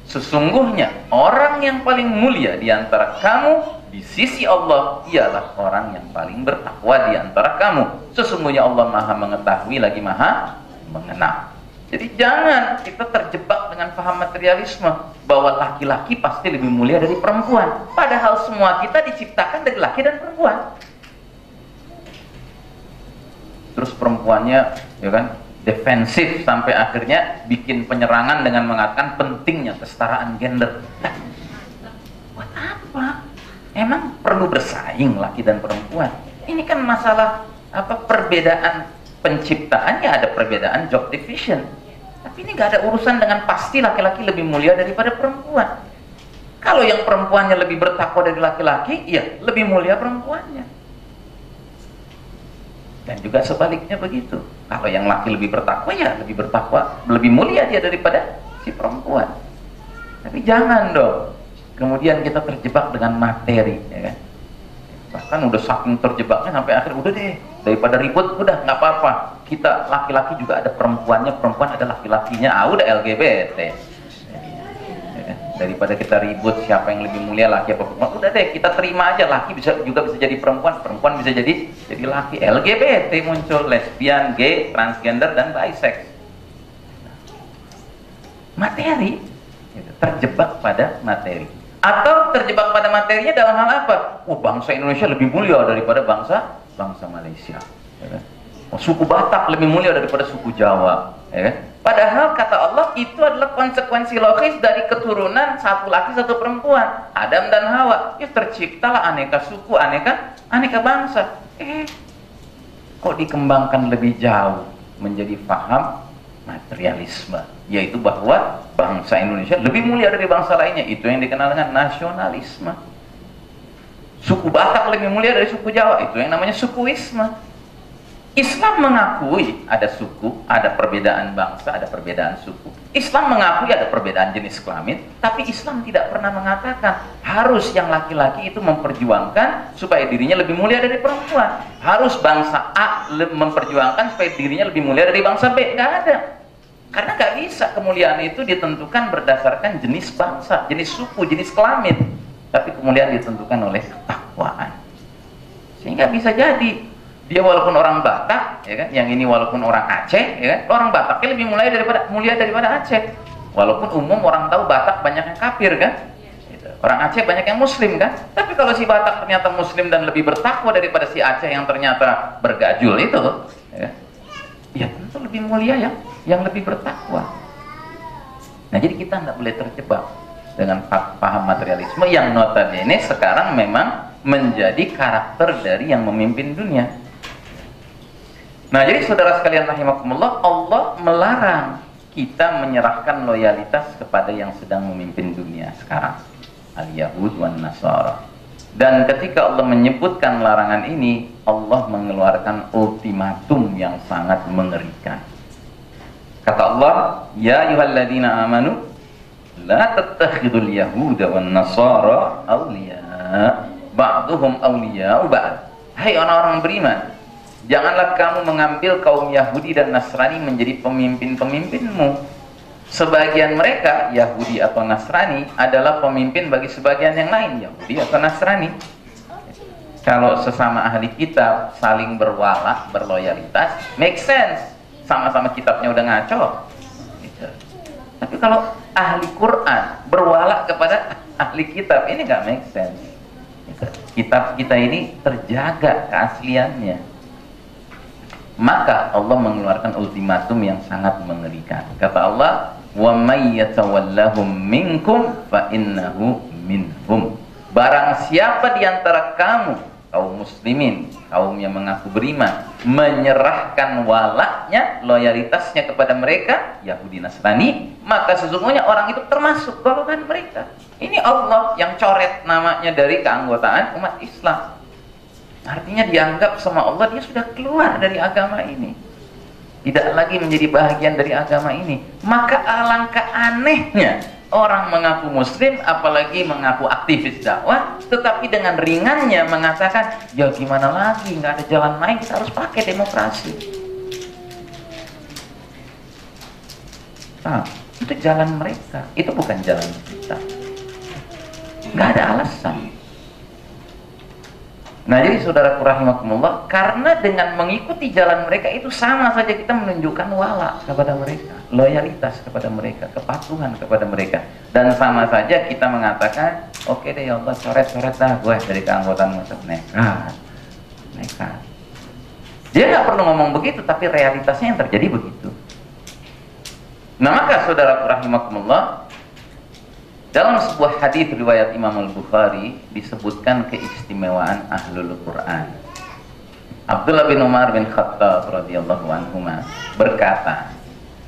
Sesungguhnya orang yang paling mulia di antara kamu di sisi Allah ialah orang yang paling bertakwa di antara kamu. Sesungguhnya Allah Maha mengetahui lagi Maha mengenal. Jadi jangan kita terjebak dengan paham materialisme bahwa laki-laki pasti lebih mulia dari perempuan. Padahal semua kita diciptakan dari laki dan perempuan. Terus perempuannya ya kan defensif sampai akhirnya bikin penyerangan dengan mengatakan pentingnya kesetaraan gender. Nah, buat apa? Emang perlu bersaing laki dan perempuan? Ini kan masalah perbedaan penciptaannya, ada perbedaan job division. Tapi ini nggak ada urusan dengan pasti laki-laki lebih mulia daripada perempuan. Kalau yang perempuannya lebih bertakwa dari laki-laki, ya lebih mulia perempuannya. Dan juga sebaliknya begitu. Kalau yang laki lebih bertakwa, ya lebih bertakwa, lebih mulia dia daripada si perempuan. Tapi jangan dong kemudian kita terjebak dengan materi, ya kan? Bahkan udah saking terjebaknya sampai akhir udah deh, daripada ribut udah nggak apa-apa. Kita laki-laki juga ada perempuannya, perempuan ada laki-lakinya. Udah LGBT. Ya kan? Daripada kita ribut siapa yang lebih mulia, laki apa perempuan, udah deh kita terima aja, laki juga bisa jadi perempuan, perempuan bisa jadi laki. LGBT muncul, lesbian, gay, transgender dan bisex. Materi, terjebak pada materi. Atau terjebak pada materinya dalam hal apa? Bangsa Indonesia lebih mulia daripada bangsa Malaysia, ya kan? Suku Batak lebih mulia daripada suku Jawa, ya kan? Padahal kata Allah itu adalah konsekuensi logis dari keturunan satu laki satu perempuan, Adam dan Hawa. Ya terciptalah aneka suku, aneka bangsa. Kok dikembangkan lebih jauh menjadi faham materialisme, yaitu bahwa bangsa Indonesia lebih mulia dari bangsa lainnya. Itu yang dikenal dengan nasionalisme. Suku Batak lebih mulia dari suku Jawa, itu yang namanya sukuisme. Islam mengakui ada suku, ada perbedaan bangsa, ada perbedaan suku. Islam mengakui ada perbedaan jenis kelamin, tapi Islam tidak pernah mengatakan harus yang laki-laki itu memperjuangkan supaya dirinya lebih mulia dari perempuan. Harus bangsa A memperjuangkan supaya dirinya lebih mulia dari bangsa B. Nggak ada. Karena nggak bisa kemuliaan itu ditentukan berdasarkan jenis bangsa, jenis suku, jenis kelamin. Tapi kemuliaan ditentukan oleh ketakwaan. Sehingga bisa jadi dia walaupun orang Batak, ya kan, yang ini walaupun orang Aceh, ya kan, orang Bataknya lebih mulia daripada Aceh. Walaupun umum orang tahu Batak banyak yang kafir kan, gitu. Orang Aceh banyak yang Muslim kan. Tapi kalau si Batak ternyata Muslim dan lebih bertakwa daripada si Aceh yang ternyata bergajul itu, ya tentu lebih mulia yang lebih bertakwa. Nah jadi kita tidak boleh terjebak dengan paham materialisme yang notabene sekarang memang menjadi karakter dari yang memimpin dunia. Nah jadi saudara sekalian rahimakumullah, Allah melarang kita menyerahkan loyalitas kepada yang sedang memimpin dunia sekarang, al-Yahud wan Nasara. Dan ketika Allah menyebutkan larangan ini, Allah mengeluarkan ultimatum yang sangat mengerikan. Kata Allah, ya ayyuhalladzina amanu la tattakhidul yahuda wan nasara awliya ba'duhum awliya'u ba'd. Hai orang-orang beriman, janganlah kamu mengambil kaum Yahudi dan Nasrani menjadi pemimpin-pemimpinmu. Sebagian mereka, Yahudi atau Nasrani, adalah pemimpin bagi sebagian yang lain, Yahudi atau Nasrani. Kalau sesama ahli kitab saling berwala, berloyalitas, make sense. Sama-sama kitabnya udah ngaco gitu. Tapi kalau ahli Quran berwala kepada ahli kitab, ini nggak make sense gitu. Kitab kita ini terjaga keasliannya. Maka Allah mengeluarkan ultimatum yang sangat mengerikan. Kata Allah, wa may yatawallahum minkum fa innahu minhum. Barang siapa di antara kamu, kaum muslimin, kaum yang mengaku beriman, menyerahkan walaknya, loyalitasnya kepada mereka, Yahudi Nasrani, maka sesungguhnya orang itu termasuk golongan mereka. Ini Allah yang coret namanya dari keanggotaan umat Islam. Artinya dianggap sama Allah dia sudah keluar dari agama ini, tidak lagi menjadi bahagian dari agama ini. Maka alangkah anehnya orang mengaku muslim, apalagi mengaku aktivis dakwah, tetapi dengan ringannya mengatakan, ya gimana lagi, nggak ada jalan lain, kita harus pakai demokrasi. Nah, itu jalan mereka, itu bukan jalan kita. Nggak ada alasan. Nah jadi saudaraku rahimakumullah, karena dengan mengikuti jalan mereka itu sama saja kita menunjukkan wala kepada mereka, loyalitas kepada mereka, kepatuhan kepada mereka. Dan sama saja kita mengatakan, oke deh ya Allah, coret-coret dah gue dari keanggotaan muslim. Nekat. Dia nggak perlu ngomong begitu, tapi realitasnya yang terjadi begitu. Nah maka saudaraku rahimakumullah, dalam sebuah hadis riwayat Imam Al-Bukhari disebutkan keistimewaan Ahlul Quran. Abdullah bin Umar bin Khattab radhiyallahu anhuma berkata,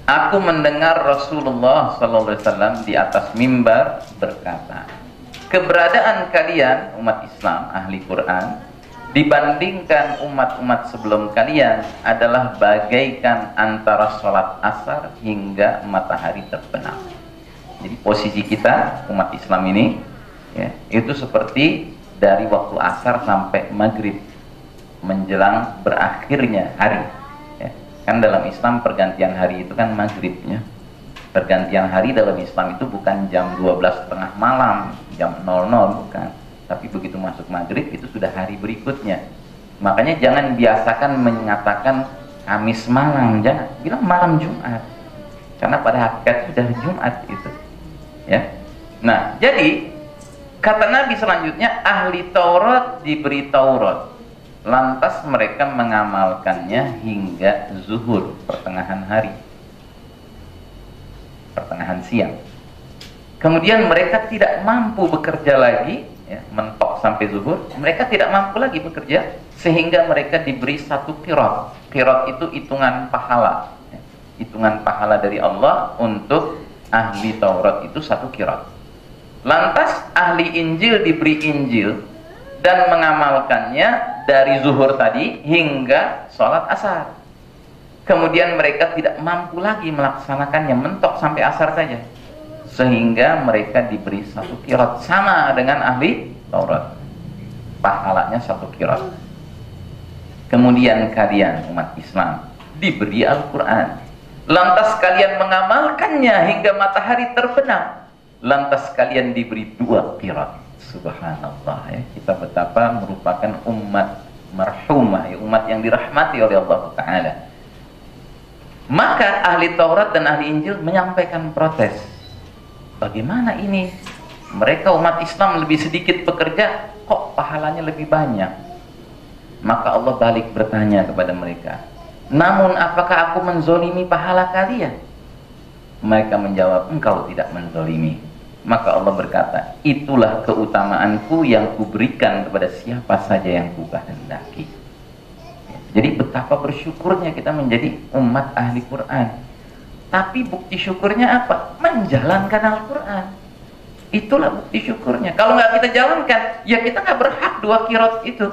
aku mendengar Rasulullah sallallahu alaihi wasallam di atas mimbar berkata, keberadaan kalian umat Islam ahli Quran dibandingkan umat-umat sebelum kalian adalah bagaikan antara sholat asar hingga matahari terbenam. Jadi posisi kita umat Islam ini ya, itu seperti dari waktu asar sampai maghrib menjelang berakhirnya hari ya. Kan dalam Islam pergantian hari itu kan maghribnya. Pergantian hari dalam Islam itu bukan jam 12 tengah malam, jam 00, bukan. Tapi begitu masuk maghrib itu sudah hari berikutnya. Makanya jangan biasakan menyatakan Kamis malam, jangan bilang malam Jumat. Karena pada hakikatnya sudah Jumat itu. Ya. Nah, jadi kata Nabi selanjutnya, ahli Taurat diberi Taurat. Lantas mereka mengamalkannya hingga zuhur, pertengahan hari. Pertengahan siang. Kemudian mereka tidak mampu bekerja lagi ya, mentok sampai zuhur, mereka tidak mampu lagi bekerja sehingga mereka diberi satu qirat. Qirat itu hitungan pahala ya. Hitungan pahala dari Allah untuk ahli Taurat itu satu qirat. Lantas ahli Injil diberi Injil dan mengamalkannya dari zuhur tadi hingga sholat asar. Kemudian mereka tidak mampu lagi melaksanakannya, mentok sampai asar saja. Sehingga mereka diberi satu qirat, sama dengan ahli Taurat. Pahalanya satu qirat. Kemudian kalian umat Islam diberi Al-Quran. Lantas kalian mengamalkannya hingga matahari terbenam. Lantas kalian diberi 2 qirat. Subhanallah ya. Kita betapa merupakan umat marhumah ya, umat yang dirahmati oleh Allah Ta'ala. Maka ahli Taurat dan ahli Injil menyampaikan protes. Bagaimana ini? Mereka umat Islam lebih sedikit bekerja, kok pahalanya lebih banyak? Maka Allah balik bertanya kepada mereka, namun apakah aku menzolimi pahala kalian? Mereka menjawab, engkau tidak menzolimi. Maka Allah berkata, itulah keutamaanku yang kuberikan kepada siapa saja yang kukehendaki. Jadi betapa bersyukurnya kita menjadi umat ahli Quran. Tapi bukti syukurnya apa? Menjalankan Al-Quran. Itulah bukti syukurnya. Kalau nggak kita jalankan, ya kita nggak berhak 2 qirat itu.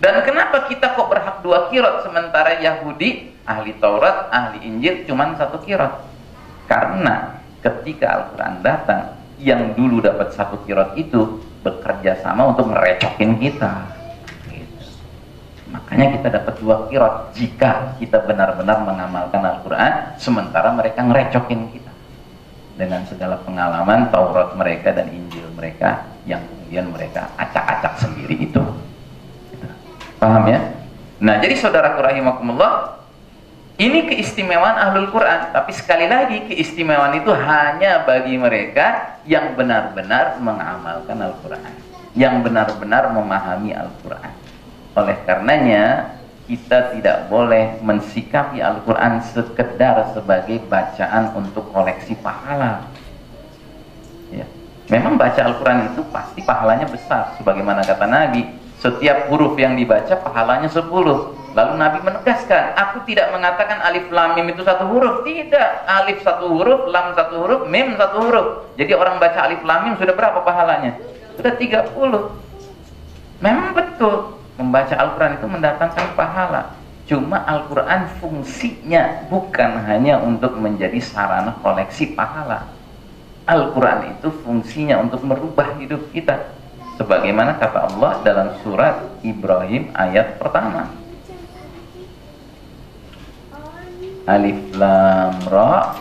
Dan kenapa kita kok berhak 2 qirat sementara Yahudi, ahli Taurat, ahli Injil cuma 1 qirat? Karena ketika Al-Quran datang, yang dulu dapat 1 qirat itu bekerja sama untuk merecokin kita. Makanya kita dapat 2 qirat jika kita benar-benar mengamalkan Al-Quran, sementara mereka ngerecokin kita dengan segala pengalaman Taurat mereka dan Injil mereka yang kemudian mereka acak-acak sendiri itu. Paham ya? Nah, jadi saudaraku rahimakumullah, ini keistimewaan Ahlul Quran. Tapi sekali lagi, keistimewaan itu hanya bagi mereka yang benar-benar mengamalkan Al-Quran, yang benar-benar memahami Al-Quran. Oleh karenanya kita tidak boleh mensikapi Al-Quran sekedar sebagai bacaan untuk koleksi pahala ya. Memang baca Al-Quran itu pasti pahalanya besar. Sebagaimana kata Nabi, setiap huruf yang dibaca pahalanya 10. Lalu Nabi menegaskan, aku tidak mengatakan alif lam mim itu 1 huruf. Tidak, alif 1 huruf, lam 1 huruf, mim 1 huruf. Jadi orang baca alif lam mim sudah berapa pahalanya? Sudah 30. Memang betul, membaca Al-Quran itu mendatangkan pahala. Cuma Al-Quran fungsinya bukan hanya untuk menjadi sarana koleksi pahala. Al-Quran itu fungsinya untuk merubah hidup kita. Sebagaimana kata Allah dalam surat Ibrahim ayat pertama. Alif lam ra,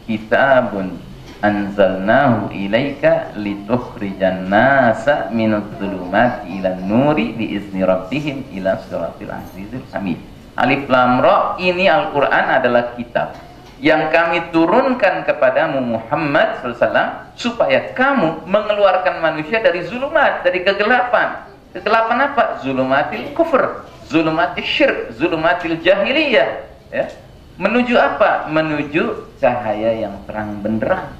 kitabun anzalnahu ilaika litukhrijan nasa minadh dhulumati ilan nuri biizni rabbihim ila siratil azizil hamid. Alif lam ra, ini Al-Quran adalah kitab yang kami turunkan kepadamu Muhammad SAW supaya kamu mengeluarkan manusia dari zulumat, dari kegelapan. Kegelapan apa? Zulumatil kufur, zulumatil syirk, zulumatil jahiliyah ya. Menuju apa? Menuju cahaya yang terang benderang.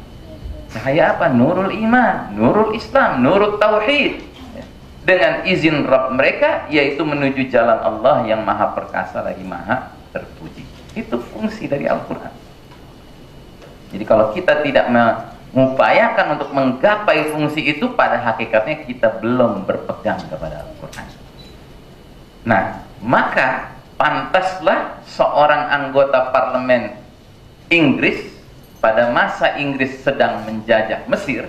Cahaya apa? Nurul iman, nurul Islam, nurul tauhid ya. Dengan izin Rabb mereka, yaitu menuju jalan Allah yang maha perkasa lagi maha terpuji. Itu fungsi dari Al-Quran. Jadi kalau kita tidak mengupayakan untuk menggapai fungsi itu, pada hakikatnya kita belum berpegang kepada Al-Quran. Nah, maka pantaslah seorang anggota parlemen Inggris pada masa Inggris sedang menjajah Mesir,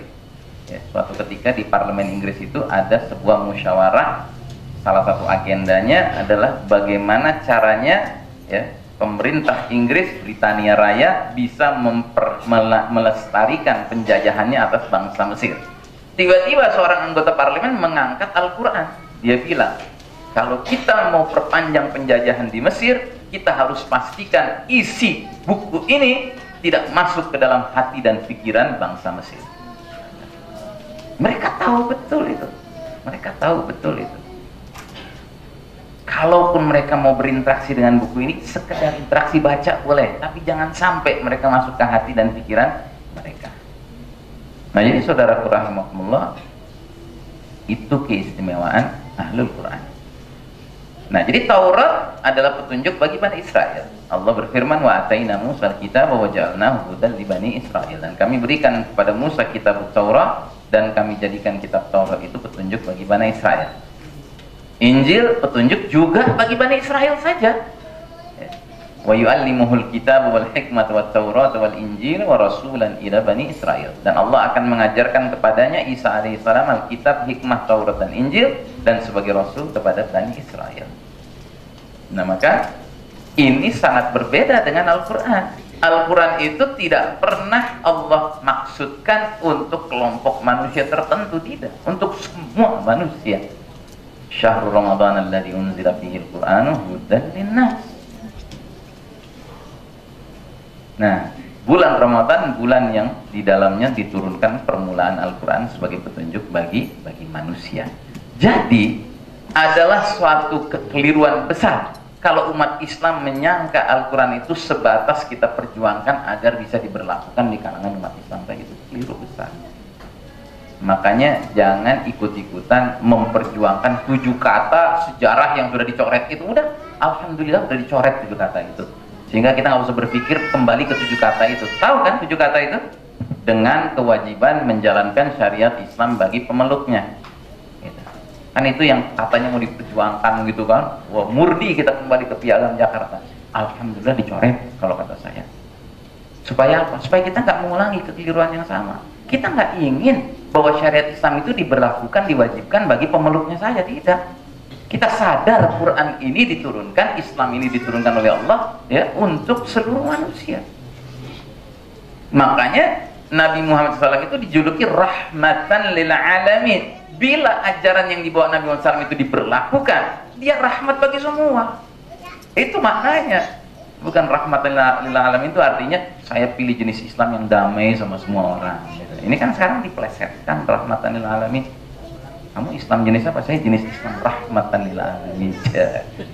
ya, suatu ketika di parlemen Inggris itu ada sebuah musyawarah. Salah satu agendanya adalah bagaimana caranya, ya, pemerintah Inggris, Britania Raya bisa melestarikan penjajahannya atas bangsa Mesir. Tiba-tiba seorang anggota parlemen mengangkat Al-Quran. Dia bilang, kalau kita mau perpanjang penjajahan di Mesir, kita harus pastikan isi buku ini tidak masuk ke dalam hati dan pikiran bangsa Mesir. Mereka tahu betul itu. Mereka tahu betul itu. Kalaupun mereka mau berinteraksi dengan buku ini, sekedar interaksi baca boleh, tapi jangan sampai mereka masuk ke hati dan pikiran mereka. Nah, jadi saudaraku rahimakumullah, itu keistimewaan Ahlul Quran. Nah, jadi Taurat adalah petunjuk bagi Bani Israel. Allah berfirman, wa ataina Musa al-kitaba wa ja'alnahu hudan li Bani Israil. Dan kami berikan kepada Musa kitab Taurat, dan kami jadikan kitab Taurat itu petunjuk bagi Bani Israel. Injil petunjuk juga bagi Bani Israel saja. Wa yu'allimuhul kitab wal hikmata wat taurat wal injil wa rasulan ila Bani Israel. Dan Allah akan mengajarkan kepadanya Isa alaihissalam Alkitab, hikmah, Taurat dan Injil, dan sebagai rasul kepada Bani Israel. Nah, maka ini sangat berbeda dengan Al-Quran. Al-Quran itu tidak pernah Allah maksudkan untuk kelompok manusia tertentu, tidak. Untuk semua manusia. Syahrul Ramadan alladzi unzila fihi al-Qur'anu hudan linnas. Nah, bulan Ramadan, bulan yang di dalamnya diturunkan permulaan Al-Quran sebagai petunjuk bagi manusia. Jadi, adalah suatu kekeliruan besar kalau umat Islam menyangka Al-Quran itu sebatas kita perjuangkan agar bisa diberlakukan di kalangan umat Islam. Itu keliru besar. Makanya jangan ikut-ikutan memperjuangkan 7 kata sejarah yang sudah dicoret itu. Udah, alhamdulillah udah dicoret 7 kata itu. Sehingga kita nggak usah berpikir kembali ke 7 kata itu. Tahu kan 7 kata itu? Dengan kewajiban menjalankan syariat Islam bagi pemeluknya. Gitu. Kan itu yang katanya mau diperjuangkan gitu kan. Wah, murni kita kembali ke Piagam Jakarta. Alhamdulillah dicoret kalau kata saya. Supaya apa? Supaya kita nggak mengulangi kekeliruan yang sama. Kita nggak ingin bahwa syariat Islam itu diberlakukan, diwajibkan bagi pemeluknya saja, tidak. Kita sadar Quran ini diturunkan, Islam ini diturunkan oleh Allah, ya, untuk seluruh manusia. Makanya Nabi Muhammad SAW itu dijuluki rahmatan lil alamin. Bila ajaran yang dibawa Nabi Muhammad SAW itu diberlakukan, dia rahmat bagi semua. Itu maknanya. Bukan rahmatan lil alamin itu artinya saya pilih jenis Islam yang damai sama semua orang. Ini kan sekarang dipelesetkan rahmatan lil alamin. Kamu Islam jenis apa? Saya jenis Islam rahmatan lil alamin.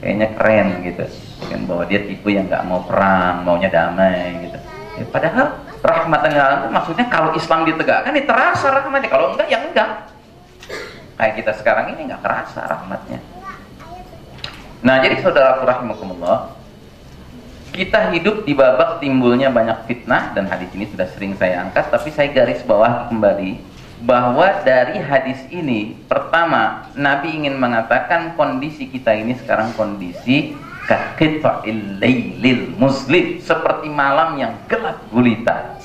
Kayaknya keren gitu. Kan bahwa dia tipe yang nggak mau perang, maunya damai gitu. Ya, padahal rahmatan lil alamin maksudnya kalau Islam ditegakkan, ini terasa rahmatnya. Kalau enggak, ya enggak. Kayak kita sekarang ini nggak terasa rahmatnya. Nah, jadi saudaraku rahimakumullah, kita hidup di babak timbulnya banyak fitnah, dan hadis ini sudah sering saya angkat, tapi saya garis bawah kembali bahwa dari hadis ini, pertama, Nabi ingin mengatakan kondisi kita ini sekarang kondisi kaqita'il lailil muslim, seperti malam yang gelap gulita.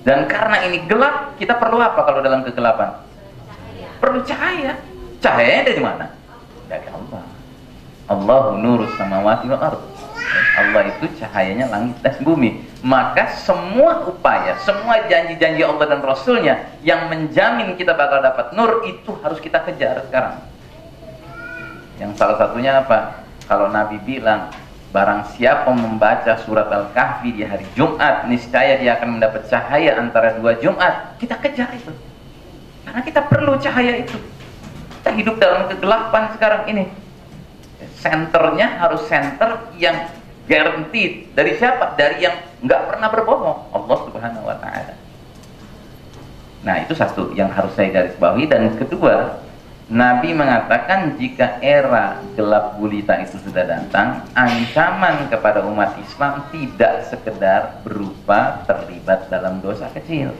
Dan karena ini gelap, kita perlu apa kalau dalam kegelapan? Perlu cahaya. Cahayanya dari mana? Dari Allah. Allahu nurus samawati wal ardh. Allah itu cahayanya langit dan bumi. Maka semua upaya, semua janji-janji Allah dan Rasulnya yang menjamin kita bakal dapat nur, itu harus kita kejar sekarang. Yang salah satunya apa? Kalau Nabi bilang, barang siapa membaca surat Al-Kahfi di hari Jumat, niscaya dia akan mendapat cahaya antara 2 Jumat. Kita kejar itu. Karena kita perlu cahaya itu. Kita hidup dalam kegelapan sekarang ini. Senternya harus center yang guaranteed. Dari siapa? Dari yang nggak pernah berbohong, Allah Subhanahu wa Ta'ala. Nah, itu satu yang harus saya garis bawahi. Dan kedua, Nabi mengatakan jika era gelap gulita itu sudah datang, ancaman kepada umat Islam tidak sekedar berupa terlibat dalam dosa kecil,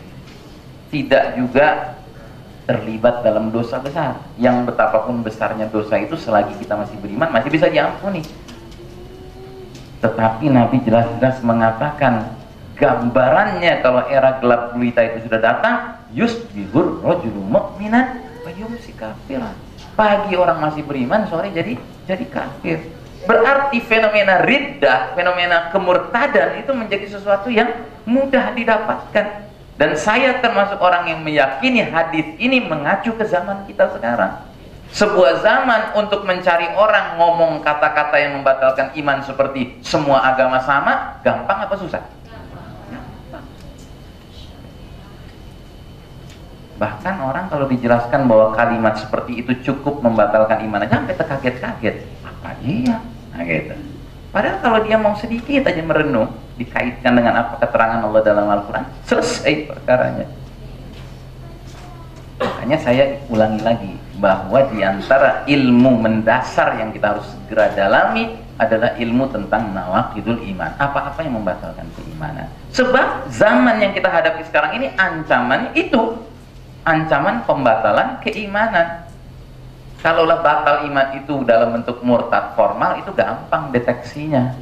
tidak juga terlibat dalam dosa besar. Yang betapapun besarnya dosa itu, selagi kita masih beriman, masih bisa diampuni. Tetapi Nabi jelas-jelas mengatakan, gambarannya kalau era gelap gulita itu sudah datang, yusbihur rajulu mu'minan wa yumsi kafiran. Pagi orang masih beriman, sore jadi kafir. Berarti fenomena riddah, fenomena kemurtadan itu menjadi sesuatu yang mudah didapatkan. Dan saya termasuk orang yang meyakini hadis ini mengacu ke zaman kita sekarang. Sebuah zaman untuk mencari orang ngomong kata-kata yang membatalkan iman seperti semua agama sama, gampang apa susah? Bahkan orang kalau dijelaskan bahwa kalimat seperti itu cukup membatalkan iman aja sampai terkaget-kaget. Apa iya? Nah gitu. Padahal kalau dia mau sedikit aja merenung, dikaitkan dengan apa keterangan Allah dalam Al-Quran, selesai perkaranya. Makanya saya ulangi lagi, bahwa di antara ilmu mendasar yang kita harus segera dalami adalah ilmu tentang nawaqidul iman. Apa-apa yang membatalkan keimanan. Sebab zaman yang kita hadapi sekarang ini ancaman itu, ancaman pembatalan keimanan. Kalaulah batal iman itu dalam bentuk murtad formal, itu gampang deteksinya,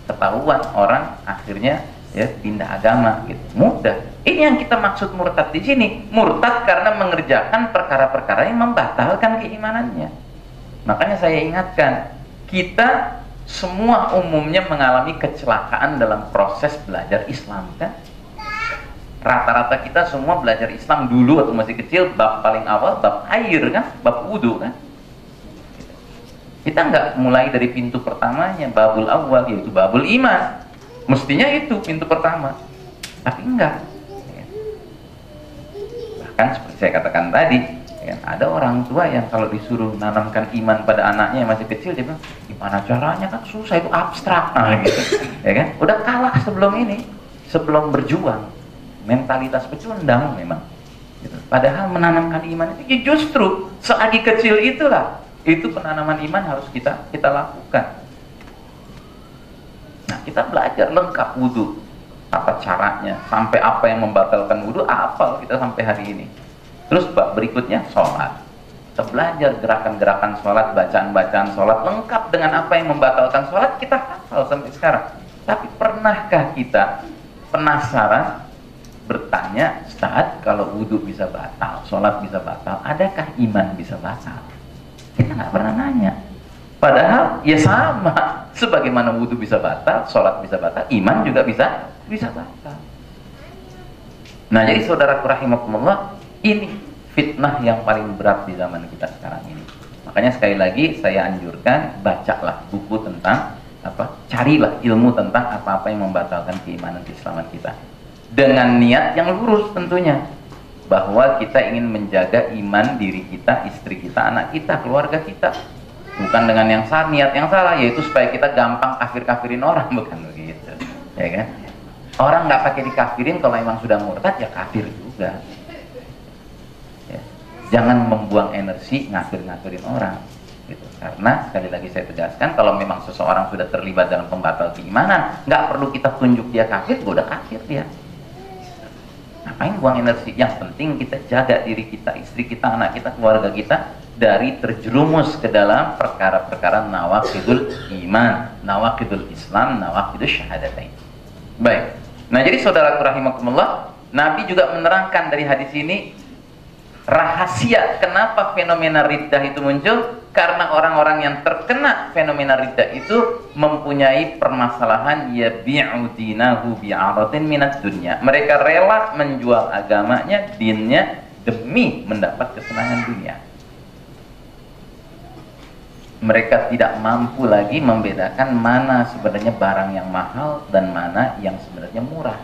ketahuan orang akhirnya ya pindah agama gitu, mudah. Ini yang kita maksud murtad di sini, murtad karena mengerjakan perkara-perkara yang membatalkan keimanannya. Makanya saya ingatkan, kita semua umumnya mengalami kecelakaan dalam proses belajar Islam kan. Rata-rata kita semua belajar Islam dulu waktu masih kecil, bab paling awal bab air kan, bab wudu kan. Kita nggak mulai dari pintu pertamanya, babul awal, yaitu babul iman. Mestinya itu pintu pertama, tapi enggak. Bahkan seperti saya katakan tadi, ada orang tua yang kalau disuruh nanamkan iman pada anaknya yang masih kecil, dia bilang, gimana caranya, kan susah, itu abstrak, nah, gitu. Ya kan? Udah kalah sebelum ini, sebelum berjuang. Mentalitas pecundang memang gitu. Padahal menanamkan iman itu ya justru selagi kecil itulah, itu penanaman iman harus kita lakukan. Nah, kita belajar lengkap wudhu, apa caranya, sampai apa yang membatalkan wudhu, hafal kita sampai hari ini. Terus bab berikutnya sholat, kita belajar gerakan-gerakan sholat, bacaan-bacaan sholat lengkap dengan apa yang membatalkan sholat, kita hafal sampai sekarang. Tapi pernahkah kita penasaran bertanya, Ustaz, kalau wudhu bisa batal, sholat bisa batal, adakah iman bisa batal? Kita nggak pernah nanya. Padahal ya sama, sebagaimana wudhu bisa batal, sholat bisa batal, iman juga bisa batal. Nah, jadi saudaraku rahimakumullah, ini fitnah yang paling berat di zaman kita sekarang ini. Makanya sekali lagi saya anjurkan, bacalah buku tentang apa, carilah ilmu tentang apa-apa yang membatalkan keimanan keislaman kita. Dengan niat yang lurus tentunya, bahwa kita ingin menjaga iman diri kita, istri kita, anak kita, keluarga kita. Bukan dengan yang salah, niat yang salah, yaitu supaya kita gampang kafir-kafirin orang, bukan begitu, ya kan? Orang nggak pakai dikafirin, kalau memang sudah murtad ya kafir juga. Ya. Jangan membuang energi ngafir-ngafirin orang, gitu. Karena sekali lagi saya tegaskan, kalau memang seseorang sudah terlibat dalam pembatal keimanan, nggak perlu kita tunjuk dia kafir, udah kafir dia. Ngapain buang energi? Yang penting kita jaga diri kita, istri kita, anak kita, keluarga kita dari terjerumus ke dalam perkara-perkara nawaqidul iman, nawaqidul Islam, nawaqidul syahadatain. Baik. Nah, jadi saudaraku rahimakumullah, Nabi juga menerangkan dari hadis ini rahasia kenapa fenomena riddah itu muncul, karena orang-orang yang terkena fenomena riddah itu mempunyai permasalahan yabi'u dinahu bi'aratin minad dunya. Mereka rela menjual agamanya, dinnya, demi mendapat kesenangan dunia. Mereka tidak mampu lagi membedakan mana sebenarnya barang yang mahal dan mana yang sebenarnya murah.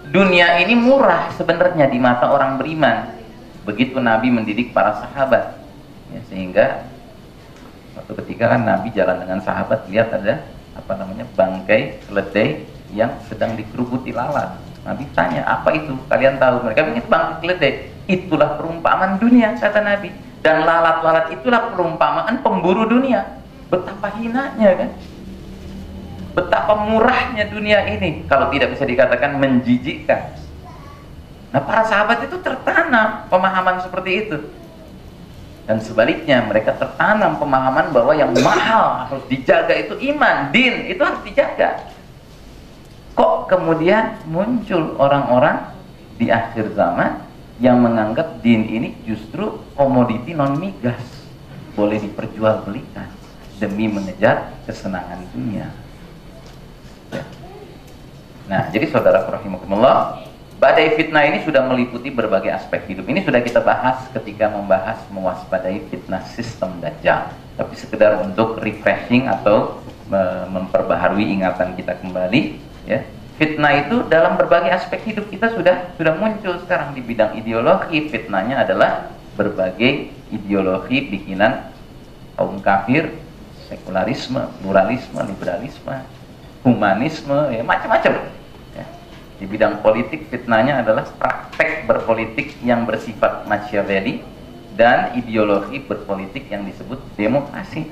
Dunia ini murah sebenarnya di mata orang beriman. Begitu Nabi mendidik para sahabat, ya, sehingga waktu ketika kan Nabi jalan dengan sahabat, lihat ada bangkai keledai yang sedang dikerubuti lalat. Nabi tanya, apa itu? Kalian tahu? Mereka bilang, itu bangkai keledai. Itulah perumpamaan dunia, kata Nabi. Dan lalat-lalat itulah perumpamaan pemburu dunia. Betapa hinanya kan? Betapa murahnya dunia ini, kalau tidak bisa dikatakan menjijikkan. Nah, para sahabat itu tertanam pemahaman seperti itu. Dan sebaliknya, mereka tertanam pemahaman bahwa yang mahal harus dijaga itu iman, din, itu harus dijaga. Kok kemudian muncul orang-orang di akhir zaman yang menganggap din ini justru komoditi non migas, boleh diperjualbelikan demi mengejar kesenangan dunia. Nah, jadi saudara rahimakumullah, badai fitnah ini sudah meliputi berbagai aspek hidup. Ini sudah kita bahas ketika membahas mewaspadai fitnah sistem Dajjal. Tapi sekedar untuk refreshing atau memperbaharui ingatan kita kembali, ya. Fitnah itu dalam berbagai aspek hidup kita sudah muncul sekarang. Di bidang ideologi, fitnahnya adalah berbagai ideologi bikinan kaum kafir, sekularisme, pluralisme, liberalisme, humanisme, ya macam-macam. Di bidang politik, fitnahnya adalah praktek berpolitik yang bersifat Machiavelli dan ideologi berpolitik yang disebut demokrasi.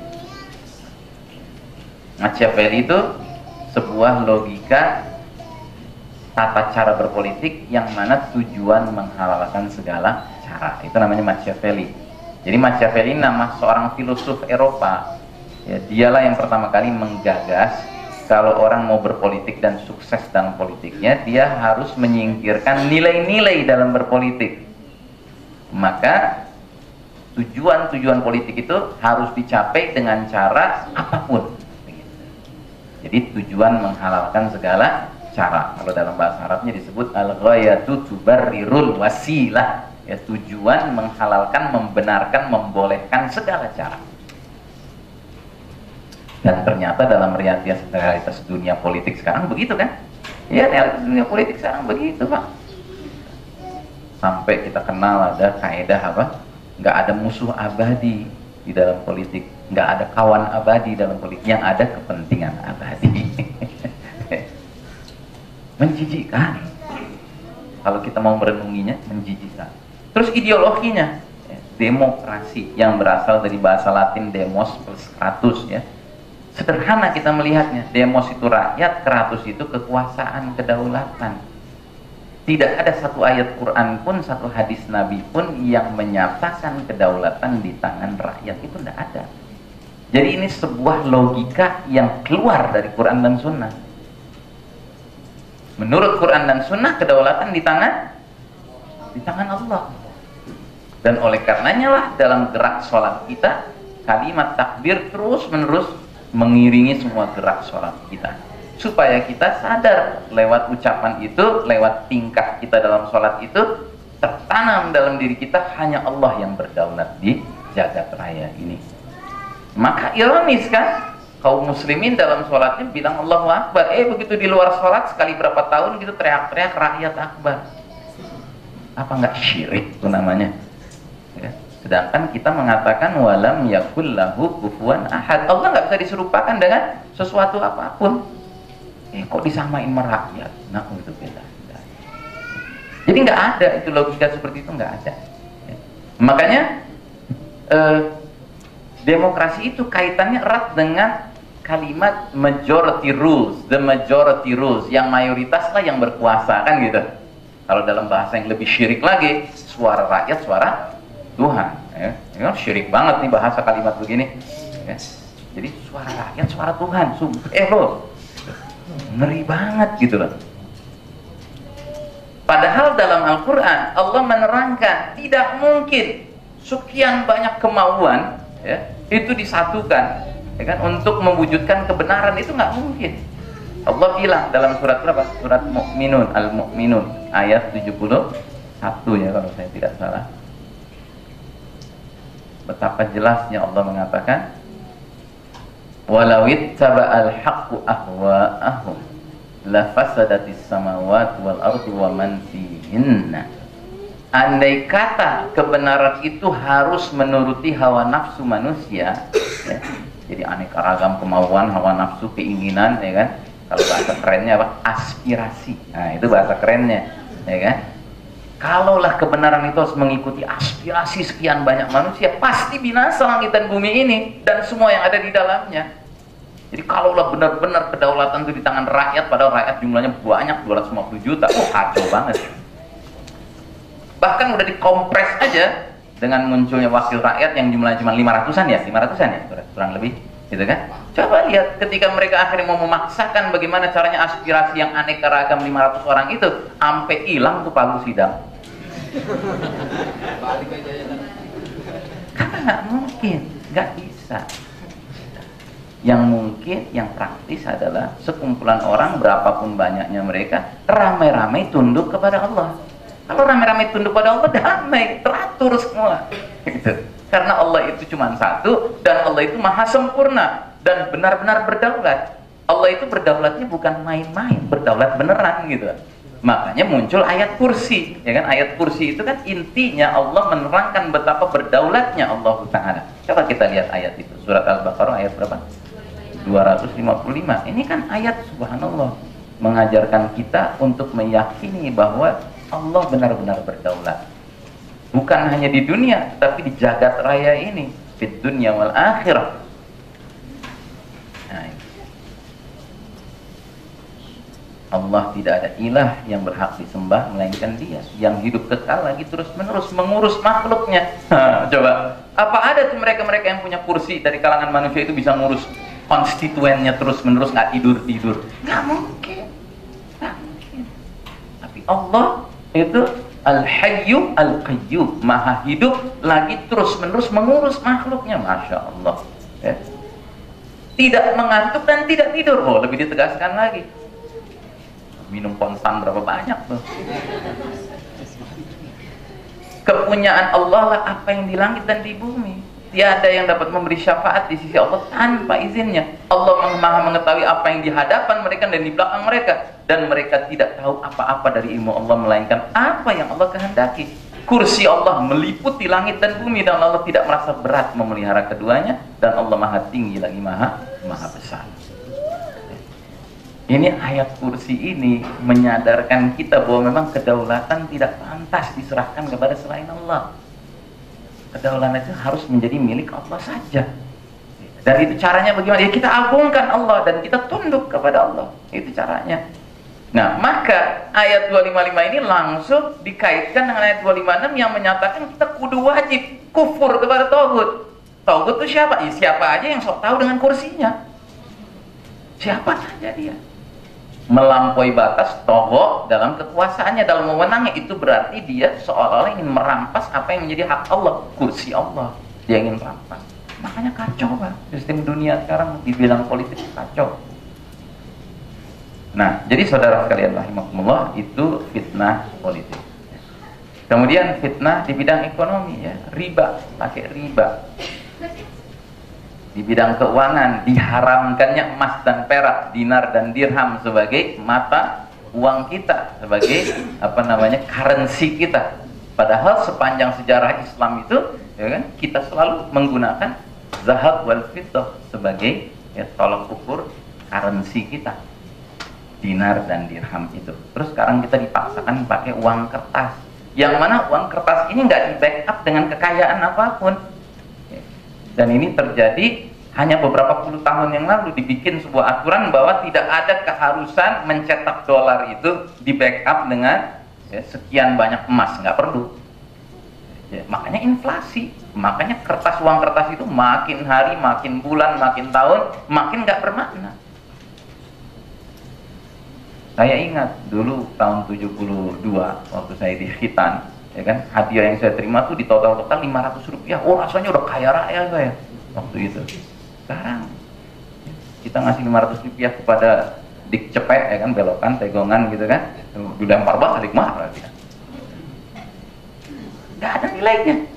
Machiavelli itu sebuah logika tata cara berpolitik yang mana tujuan menghalalkan segala cara. Itu namanya Machiavelli. Jadi Machiavelli nama seorang filosof Eropa. Ya, dialah yang pertama kali menggagas kalau orang mau berpolitik dan sukses dalam politiknya, dia harus menyingkirkan nilai-nilai dalam berpolitik. Maka tujuan-tujuan politik itu harus dicapai dengan cara apapun. Jadi tujuan menghalalkan segala cara. Kalau dalam bahasa Arabnya disebut al-ghayatu tubarrirul wasilah. Ya, tujuan menghalalkan, membenarkan, membolehkan segala cara. Dan ternyata dalam realitas dunia politik sekarang begitu kan? Ya, realitas dunia politik sekarang begitu, Pak. Sampai kita kenal ada kaidah apa? Nggak ada musuh abadi di dalam politik, nggak ada kawan abadi dalam politik, yang ada kepentingan abadi. Menjijikkan. Kalau kita mau merenunginya, menjijikkan. Terus ideologinya, ya, demokrasi yang berasal dari bahasa Latin demos plus kratos, ya. Sederhana kita melihatnya, demos itu rakyat, kratos itu kekuasaan, kedaulatan. Tidak ada satu ayat Quran pun, satu hadis Nabi pun yang menyatakan kedaulatan di tangan rakyat, itu tidak ada. Jadi ini sebuah logika yang keluar dari Quran dan Sunnah. Menurut Quran dan Sunnah, kedaulatan di tangan Allah. Dan oleh karenanya lah dalam gerak sholat kita, kalimat takbir terus menerus mengiringi semua gerak sholat kita, supaya kita sadar lewat ucapan itu, lewat tingkah kita dalam sholat itu, tertanam dalam diri kita hanya Allah yang berdaulat di jagat raya ini. Maka ironis kan, kaum muslimin dalam sholatnya bilang Allahu Akbar, begitu di luar sholat sekali berapa tahun gitu teriak-teriak rakyat akbar. Apa nggak syirik itu namanya? Ya. Sedangkan kita mengatakan walam yakul lahu kufuwan ahad. Allah nggak bisa diserupakan dengan sesuatu apapun. Kok disamain merakyat? Nah, itu beda. Jadi nggak ada itu logika seperti itu, nggak ada. Ya. Makanya demokrasi itu kaitannya erat dengan kalimat majority rules, the majority rules, yang mayoritas lah yang berkuasa kan gitu. Kalau dalam bahasa yang lebih syirik lagi, suara rakyat, suara Tuhan. Ya. Ini kan syirik banget nih bahasa kalimat begini. Ya. Jadi suara rakyat, suara Tuhan. Loh, ngeri banget gitu loh. Padahal dalam Al-Quran Allah menerangkan tidak mungkin sekian banyak kemauan, ya, itu disatukan, ya kan, untuk mewujudkan kebenaran. Itu nggak mungkin. Allah bilang dalam surat berapa? Surat Mu'minun, Al-Mu'minun ayat 71 ya kalau saya tidak salah. Betapa jelasnya Allah mengatakan walawit taba'al haqqu ahwa'ahum la fasadatis samawati wal ardu wa man fihinna. Andai kata kebenaran itu harus menuruti hawa nafsu manusia, ya, jadi aneka ragam kemauan, hawa nafsu, keinginan, ya kan. Kalau bahasa kerennya apa? Aspirasi. Nah, itu bahasa kerennya, ya kan. Kalaulah kebenaran itu harus mengikuti aspirasi sekian banyak manusia, pasti binasa langit dan bumi ini dan semua yang ada di dalamnya. Jadi kalaulah benar-benar kedaulatan itu di tangan rakyat, padahal rakyat jumlahnya banyak, 250 juta, kacau banget. Bahkan udah dikompres aja dengan munculnya wakil rakyat yang jumlahnya cuma 500-an ya, kurang lebih, gitu kan? Coba lihat ketika mereka akhirnya mau memaksakan bagaimana caranya aspirasi yang aneka ragam 500 orang itu sampai hilang tuh palu sidang. Karena nggak mungkin, nggak bisa. Yang mungkin, yang praktis adalah sekumpulan orang berapapun banyaknya mereka ramai-ramai tunduk kepada Allah. Kalau ramai-ramai tunduk pada Allah, damai, teratur semua. Gitu. Karena Allah itu cuma satu dan Allah itu maha sempurna dan benar-benar berdaulat. Allah itu berdaulatnya bukan main-main, berdaulat beneran gitu. Makanya muncul ayat kursi, ya kan? Ayat kursi itu kan intinya Allah menerangkan betapa berdaulatnya Allah Ta'ala. Coba kita lihat ayat itu, surat Al-Baqarah ayat berapa? 255. Ini kan ayat subhanallah mengajarkan kita untuk meyakini bahwa Allah benar-benar berdaulat. Bukan hanya di dunia, tapi di jagat raya ini, fid dunya wal akhirah. Nah, Allah tidak ada ilah yang berhak disembah melainkan Dia yang hidup kekal lagi terus-menerus mengurus makhluknya. Coba, apa ada tuh mereka-mereka yang punya kursi dari kalangan manusia itu bisa ngurus konstituennya terus-menerus nggak tidur-tidur? Nggak mungkin. Nggak mungkin. Tapi Allah itu Al-Hayyu Al-Qayyum, maha hidup lagi terus-menerus mengurus makhluknya. Masya Allah, ya. Tidak mengantuk dan tidak tidur. Oh, lebih ditegaskan lagi, minum konsan berapa banyak tuh. Kepunyaan Allah lah apa yang di langit dan di bumi. Tiada yang dapat memberi syafaat di sisi Allah tanpa izinnya. Allah maha mengetahui apa yang di hadapan mereka dan di belakang mereka, dan mereka tidak tahu apa-apa dari ilmu Allah melainkan apa yang Allah kehendaki. Kursi Allah meliputi langit dan bumi dan Allah tidak merasa berat memelihara keduanya, dan Allah maha tinggi lagi maha besar. Ini ayat kursi ini menyadarkan kita bahwa memang kedaulatan tidak pantas diserahkan kepada selain Allah. Kedaulatan itu harus menjadi milik Allah saja. Dan itu caranya bagaimana? Ya kita agungkan Allah dan kita tunduk kepada Allah. Itu caranya. Nah, maka ayat 255 ini langsung dikaitkan dengan ayat 256 yang menyatakan kita kudu wajib kufur kepada Tauhid. Tauhid itu siapa? Ya, siapa aja yang sok tahu dengan kursinya. Siapa saja dia. Melampaui batas togo dalam kekuasaannya, dalam mewenangnya, itu berarti dia seolah-olah ingin merampas apa yang menjadi hak Allah, kursi Allah. Dia ingin merampas. Makanya kacau, Pak. Sistem dunia sekarang di bidang politik kacau. Nah, jadi saudara sekalian rahimakumullah, itu fitnah politik. Kemudian fitnah di bidang ekonomi, ya, riba, pakai riba. Di bidang keuangan diharamkannya emas dan perak, dinar dan dirham sebagai mata uang kita, sebagai currency kita. Padahal sepanjang sejarah Islam itu, ya kan, kita selalu menggunakan zahab wal fiddah sebagai tolak ukur currency kita, dinar dan dirham itu. Terus sekarang kita dipaksakan pakai uang kertas, yang mana uang kertas ini nggak di backup dengan kekayaan apapun. Dan ini terjadi hanya beberapa puluh tahun yang lalu, dibikin sebuah aturan bahwa tidak ada keharusan mencetak dolar itu di backup dengan sekian banyak emas, nggak perlu. Ya, makanya inflasi, makanya uang kertas itu makin hari, makin bulan, makin tahun, makin nggak bermakna. Saya ingat dulu tahun 72 waktu saya di Khitan, ya kan, hadiah yang saya terima tuh di total 500 rupiah. Oh, rasanya udah kaya raya saya waktu itu. Sekarang kita ngasih 500 rupiah kepada dik cepet, ya kan, belokan, tegongan gitu kan, dilempar balik marah dia. Gak ada nilainya,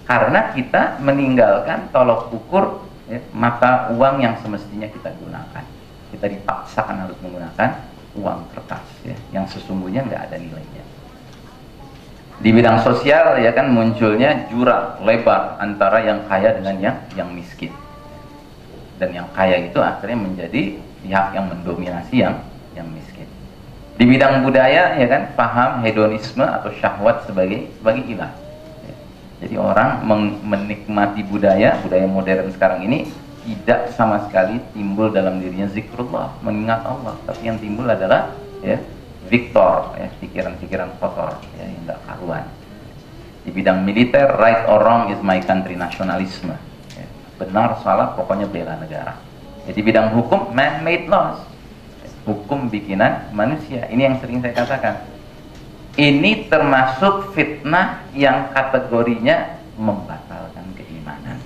karena kita meninggalkan tolok ukur mata uang yang semestinya kita gunakan. Kita dipaksakan harus menggunakan uang kertas, ya, yang sesungguhnya nggak ada nilainya. Di bidang sosial, ya kan, munculnya jurang lebar antara yang kaya dengan yang miskin, dan yang kaya itu akhirnya menjadi pihak yang mendominasi yang miskin. Di bidang budaya, ya kan, paham hedonisme atau syahwat sebagai ilah. Jadi orang menikmati budaya modern sekarang ini tidak sama sekali timbul dalam dirinya zikrullah, mengingat Allah, tapi yang timbul adalah Victor, pikiran-pikiran kotor, yang tidak karuan. Di bidang militer, right or wrong is my country, nasionalisme. Ya, benar salah pokoknya bela negara. Jadi bidang hukum, man-made laws, hukum bikinan manusia. Ini yang sering saya katakan. Ini termasuk fitnah yang kategorinya membatalkan keimanan.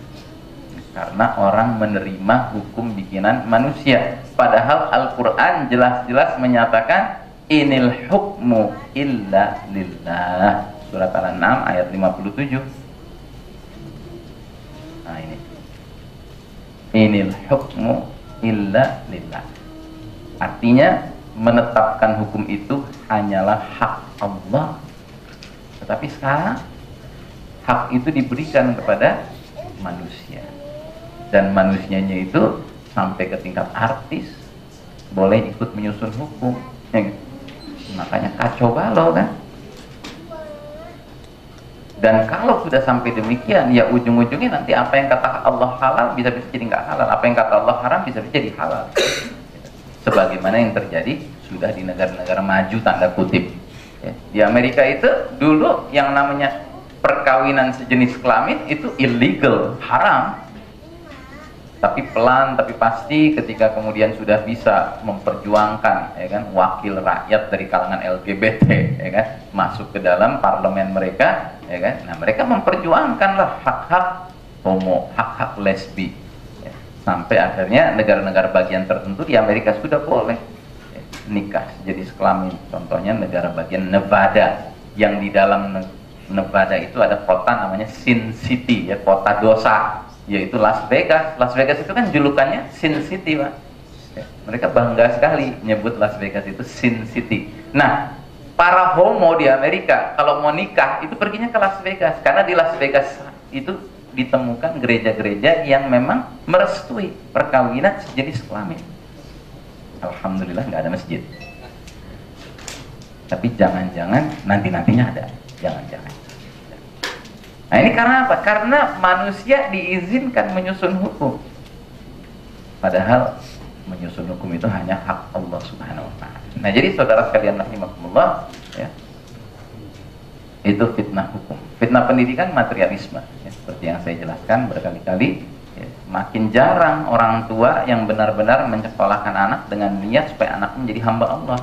Karena orang menerima hukum bikinan manusia. Padahal Al-Quran jelas-jelas menyatakan inil hukmu illa lillah. Surat Al-An'am ayat 57. Nah ini. Inil hukmu illa lillah. Artinya menetapkan hukum itu hanyalah hak Allah. Tetapi sekarang hak itu diberikan kepada manusia. Dan manusianya itu sampai ke tingkat artis boleh ikut menyusun hukum. Ya, makanya kacau balau kan. Dan kalau sudah sampai demikian, ya ujung-ujungnya nanti apa yang kata Allah halal bisa-bisa jadi nggak halal, apa yang kata Allah haram bisa-bisa jadi halal. Sebagaimana yang terjadi sudah di negara-negara maju tanda kutip. Ya, di Amerika itu dulu yang namanya perkawinan sejenis kelamin itu illegal, haram. Tapi pelan, tapi pasti ketika kemudian sudah bisa memperjuangkan, ya kan, wakil rakyat dari kalangan LGBT, ya kan, masuk ke dalam parlemen mereka, ya kan, nah mereka memperjuangkanlah hak-hak homo, hak-hak lesbi, ya. Sampai akhirnya negara-negara bagian tertentu di Amerika sudah boleh ya, nikah jenis kelamin. Contohnya negara bagian Nevada, yang di dalam Nevada itu ada kota namanya Sin City, ya, kota dosa, yaitu Las Vegas. Las Vegas itu kan julukannya Sin City, Pak. Ya, mereka bangga sekali nyebut Las Vegas itu Sin City. Nah, para homo di Amerika kalau mau nikah itu perginya ke Las Vegas, karena di Las Vegas itu ditemukan gereja-gereja yang memang merestui perkawinan sejenis kelamin. Alhamdulillah nggak ada masjid. Tapi jangan-jangan nanti-nantinya ada. Jangan-jangan. Nah ini karena apa? Karena manusia diizinkan menyusun hukum. Padahal menyusun hukum itu hanya hak Allah Subhanahu wa ta'ala. Nah jadi saudara sekalian rahimakumullah, ya, itu fitnah hukum. Fitnah pendidikan materialisme, ya, seperti yang saya jelaskan berkali-kali, ya, makin jarang orang tua yang benar-benar menyekolahkan anak dengan niat supaya anaknya menjadi hamba Allah.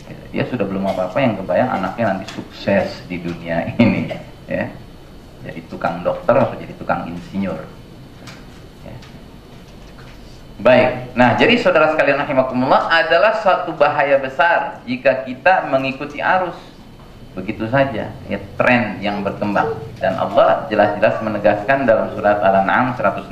Ya, dia sudah belum apa-apa yang kebayang anaknya nanti sukses di dunia ini, ya. Jadi tukang dokter atau jadi tukang insinyur. Ya. Baik, nah jadi saudara sekalian rahimakumullah, adalah suatu bahaya besar jika kita mengikuti arus begitu saja, ya, tren yang berkembang. Dan Allah jelas-jelas menegaskan dalam surat Al-An'am 116,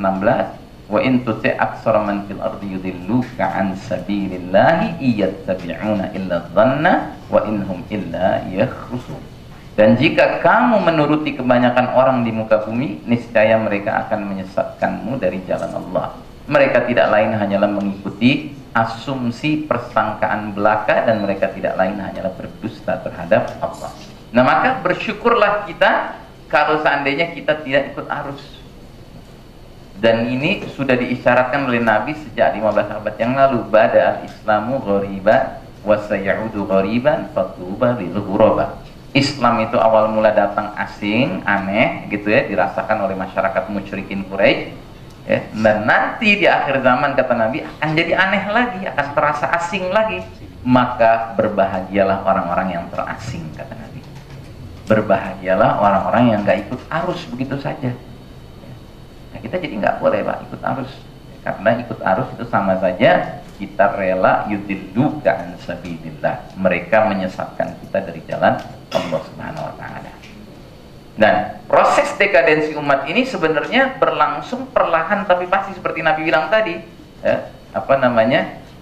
wa in tuti' aktsara man fil ardi yudilluka an sabilillahi iyattabi'una illa dhanna wa inhum illa yakhrusun. Dan jika kamu menuruti kebanyakan orang di muka bumi, niscaya mereka akan menyesatkanmu dari jalan Allah. Mereka tidak lain hanyalah mengikuti asumsi persangkaan belaka, dan mereka tidak lain hanyalah berdusta terhadap Allah. Nah maka bersyukurlah kita kalau seandainya kita tidak ikut arus. Dan ini sudah diisyaratkan oleh Nabi sejak 15 abad yang lalu. Bada al-islamu ghoriban wa sayaudu ghoriban fatuba lil ghuraba. Islam itu awal mula datang asing, aneh gitu ya, dirasakan oleh masyarakat musyrikin Quraisy, ya. Dan nanti di akhir zaman kata Nabi akan jadi aneh lagi, akan terasa asing lagi. Maka berbahagialah orang-orang yang terasing kata Nabi. Berbahagialah orang-orang yang nggak ikut arus begitu saja. Nah, kita jadi nggak boleh Pak ikut arus, karena ikut arus itu sama saja kita rela yudilluka an sabilillah. Mereka menyesatkan kita dari jalan Allah Subhanahu wa ta'ala. Dan proses dekadensi umat ini sebenarnya berlangsung perlahan tapi pasti, seperti Nabi bilang tadi, ya,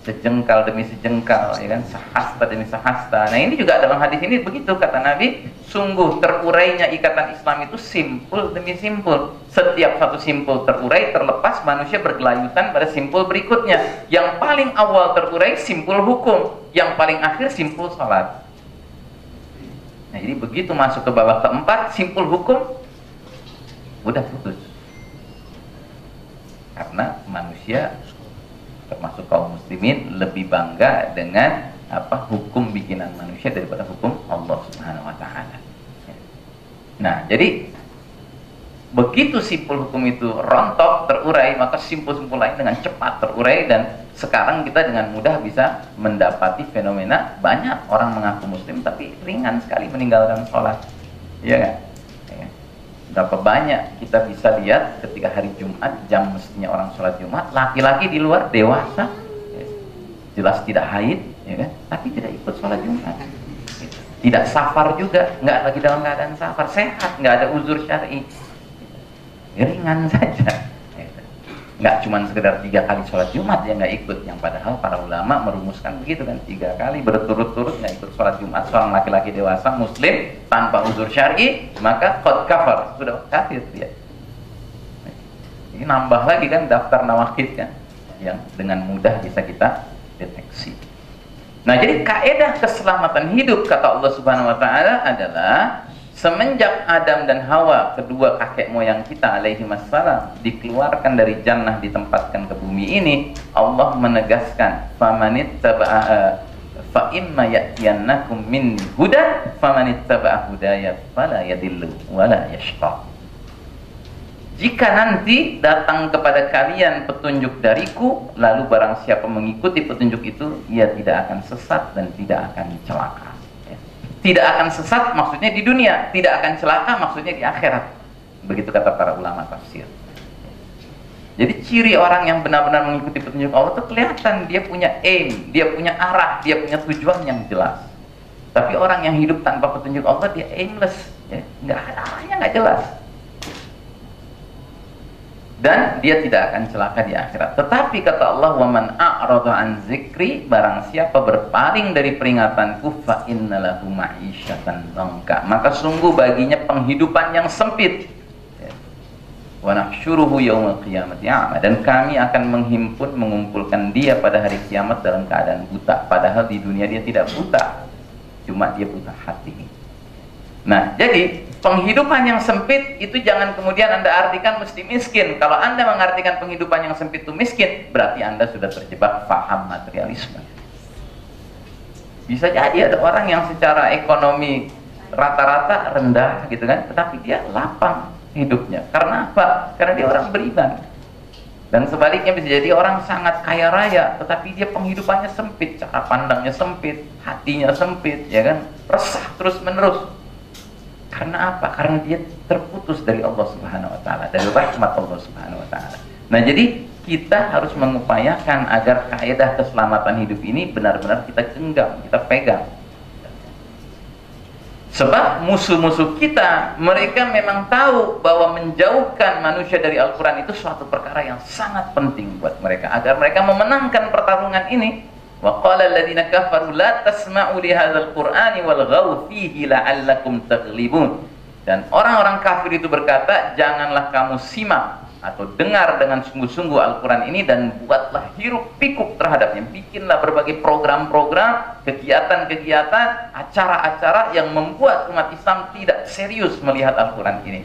sejengkal demi sejengkal, ya kan, sehasta demi sehasta. Nah ini juga dalam hadis ini begitu, kata Nabi, sungguh terurainya ikatan Islam itu simpul demi simpul. Setiap satu simpul terurai, terlepas manusia bergelayutan pada simpul berikutnya. Yang paling awal terurai simpul hukum, yang paling akhir simpul salat. Nah jadi begitu masuk ke babak keempat, simpul hukum udah putus. Karena manusia termasuk kaum muslimin lebih bangga dengan hukum bikinan manusia daripada hukum Allah Subhanahu wa ta'ala. Nah, jadi begitu simpul hukum itu rontok, terurai, maka simpul-simpul lain dengan cepat terurai, dan sekarang kita dengan mudah bisa mendapati fenomena banyak orang mengaku muslim tapi ringan sekali meninggalkan sholat. Iya kan? Ya. Berapa banyak kita bisa lihat ketika hari Jumat, jam mestinya orang sholat Jumat, laki-laki di luar dewasa, ya, jelas tidak haid, ya kan? Tapi tidak ikut sholat Jumat. Tidak safar juga, nggak lagi dalam keadaan safar, sehat, nggak ada uzur syar'i. Ringan saja, nggak cuma sekedar 3 kali sholat Jumat yang nggak ikut, yang padahal para ulama merumuskan begitu kan, 3 kali berturut-turut nggak ikut sholat Jumat seorang laki-laki dewasa muslim tanpa uzur syar'i, maka qad kafar, sudah kafir dia. Ini nambah lagi kan daftar nawaqid kan, yang dengan mudah bisa kita deteksi. Nah, jadi kaedah keselamatan hidup kata Allah Subhanahu wa taala adalah semenjak Adam dan Hawa, kedua kakek moyang kita alaihi wassalam, dikeluarkan dari jannah ditempatkan ke bumi ini, Allah menegaskan famanittaba'a fa imma ya'tiyannakum min hudan famanittaba'a hudaya fala yadillu wala yashqa. Jika nanti datang kepada kalian petunjuk dariku, lalu barang siapa mengikuti petunjuk itu, ia tidak akan sesat dan tidak akan celaka. Tidak akan sesat maksudnya di dunia, tidak akan celaka maksudnya di akhirat. Begitu kata para ulama tafsir. Jadi ciri orang yang benar-benar mengikuti petunjuk Allah itu kelihatan dia punya aim, dia punya arah, dia punya tujuan yang jelas. Tapi orang yang hidup tanpa petunjuk Allah dia aimless, ya, nggak ada arahnya, nggak jelas. Dan dia tidak akan celaka di akhirat. Tetapi kata Allah, wa man a'rada an zikri, barang siapa berpaling dari peringatanku, fa innalahu ma'isyatan dhanka, maka sungguh baginya penghidupan yang sempit. Wa nahsyuruhu yaumil qiyamati a'ma, dan kami akan mengumpulkan dia pada hari kiamat dalam keadaan buta, padahal di dunia dia tidak buta, cuma dia buta hati. Nah, jadi penghidupan yang sempit itu jangan kemudian Anda artikan mesti miskin. Kalau Anda mengartikan penghidupan yang sempit itu miskin, berarti Anda sudah terjebak paham materialisme. Bisa jadi ada orang yang secara ekonomi rata-rata rendah gitu kan, tetapi dia lapang hidupnya. Karena apa? Karena dia orang beriman. Dan sebaliknya bisa jadi orang sangat kaya raya, tetapi dia penghidupannya sempit, cara pandangnya sempit, hatinya sempit, ya kan? Resah terus-menerus. Karena apa? Karena dia terputus dari Allah Subhanahu wa taala, dari rahmat Allah Subhanahu wa taala. Nah, jadi kita harus mengupayakan agar kaidah keselamatan hidup ini benar-benar kita genggam, kita pegang. Sebab musuh-musuh kita, mereka memang tahu bahwa menjauhkan manusia dari Al-Quran itu suatu perkara yang sangat penting buat mereka, agar mereka memenangkan pertarungan ini. Wa qala alladziina kafaru la tasma'u li hadzal qur'ani walghaw fihi la'allakum taghlibun. Dan orang-orang kafir itu berkata, janganlah kamu simak atau dengar dengan sungguh-sungguh Al-Quran ini dan buatlah hiruk pikuk terhadapnya. Bikinlah berbagai program-program, kegiatan-kegiatan, acara-acara yang membuat umat Islam tidak serius melihat Al-Quran ini.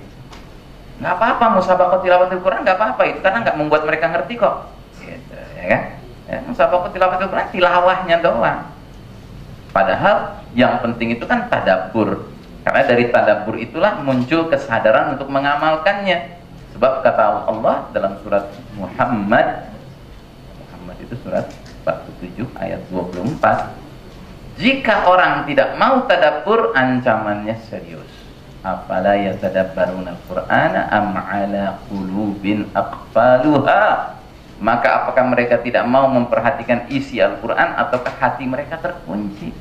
Nggak apa-apa musabaqah tilawatil Quran, nggak apa-apa itu, karena nggak membuat mereka ngerti kok, gitu, ya kan? Ya, musabaqah tilawatil Quran tilawahnya doang. Padahal yang penting itu kan tadabbur. Karena dari tadabbur itulah muncul kesadaran untuk mengamalkannya. Sebab kata Allah dalam surat Muhammad itu surat 47 ayat 24, jika orang tidak mau tadabbur, ancamannya serius. Afala yatadabbaruna al-Qur'ana am 'ala qulubin aqfaluha? Maka apakah mereka tidak mau memperhatikan isi Al-Quran ataukah hati mereka terkunci?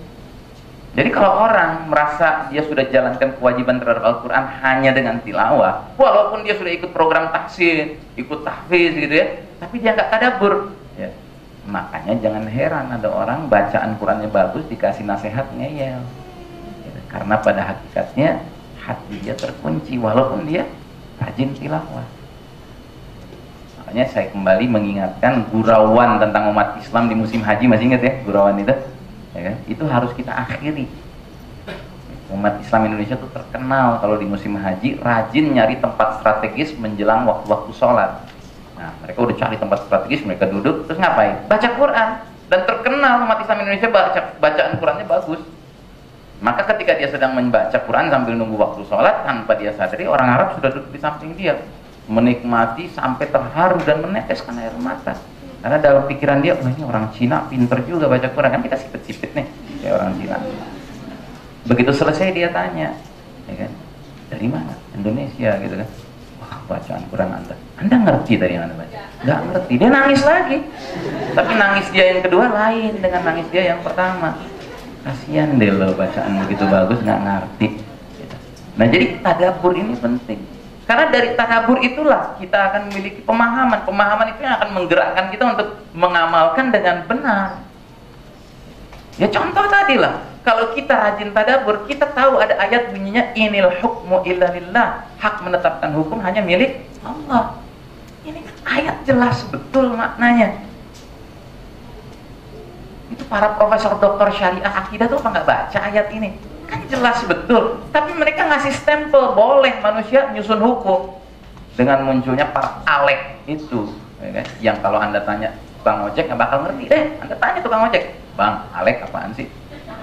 Jadi kalau orang merasa dia sudah jalankan kewajiban terhadap Al-Quran hanya dengan tilawah, walaupun dia sudah ikut program tahsin, ikut tahfiz gitu ya, tapi dia nggak tadabbur, ya. Makanya jangan heran ada orang bacaan Qurannya bagus dikasih nasihat ngeyel, ya. Karena pada hakikatnya hati dia terkunci walaupun dia rajin tilawah. Makanya saya kembali mengingatkan gurauan tentang umat Islam di musim haji, masih ingat ya gurauan itu? Ya kan? Itu harus kita akhiri. Umat Islam Indonesia itu terkenal kalau di musim haji rajin nyari tempat strategis menjelang waktu-waktu sholat. Nah, mereka udah cari tempat strategis, mereka duduk, terus ngapain? Baca Quran. Dan terkenal umat Islam Indonesia bacaan Qurannya bagus. Maka ketika dia sedang membaca Quran sambil nunggu waktu sholat, tanpa dia sadari orang Arab sudah duduk di samping dia, menikmati sampai terharu dan meneteskan air mata. Karena dalam pikiran dia, oh ini orang Cina pinter juga baca Quran, kan kita sipit-sipit nih kayak orang Cina. Begitu selesai dia tanya, ya kan, dari mana? Indonesia gitu kan. Wah, bacaan Quran Anda ngerti tadi yang Anda baca? Nggak ngerti. Dia nangis lagi. Tapi nangis dia yang kedua lain dengan nangis dia yang pertama. Kasihan deh lo, bacaan begitu bagus nggak ngerti. Nah, jadi tadabbur ini penting. Karena dari tadabbur itulah kita akan memiliki pemahaman. Pemahaman itu yang akan menggerakkan kita untuk mengamalkan dengan benar. Ya contoh tadi lah, kalau kita rajin tadabbur, kita tahu ada ayat bunyinya inil hukmu illa lillah. Hak menetapkan hukum hanya milik Allah. Ini kan ayat jelas betul maknanya. Itu para profesor doktor syariah akidah tuh apa nggak baca ayat ini? Kan jelas betul. Tapi mereka ngasih stempel boleh manusia nyusun hukum dengan munculnya para alek itu, ya kan? Yang kalau Anda tanya tukang ojek nggak bakal ngerti. Anda tanya tukang ojek, Bang, alek apaan sih?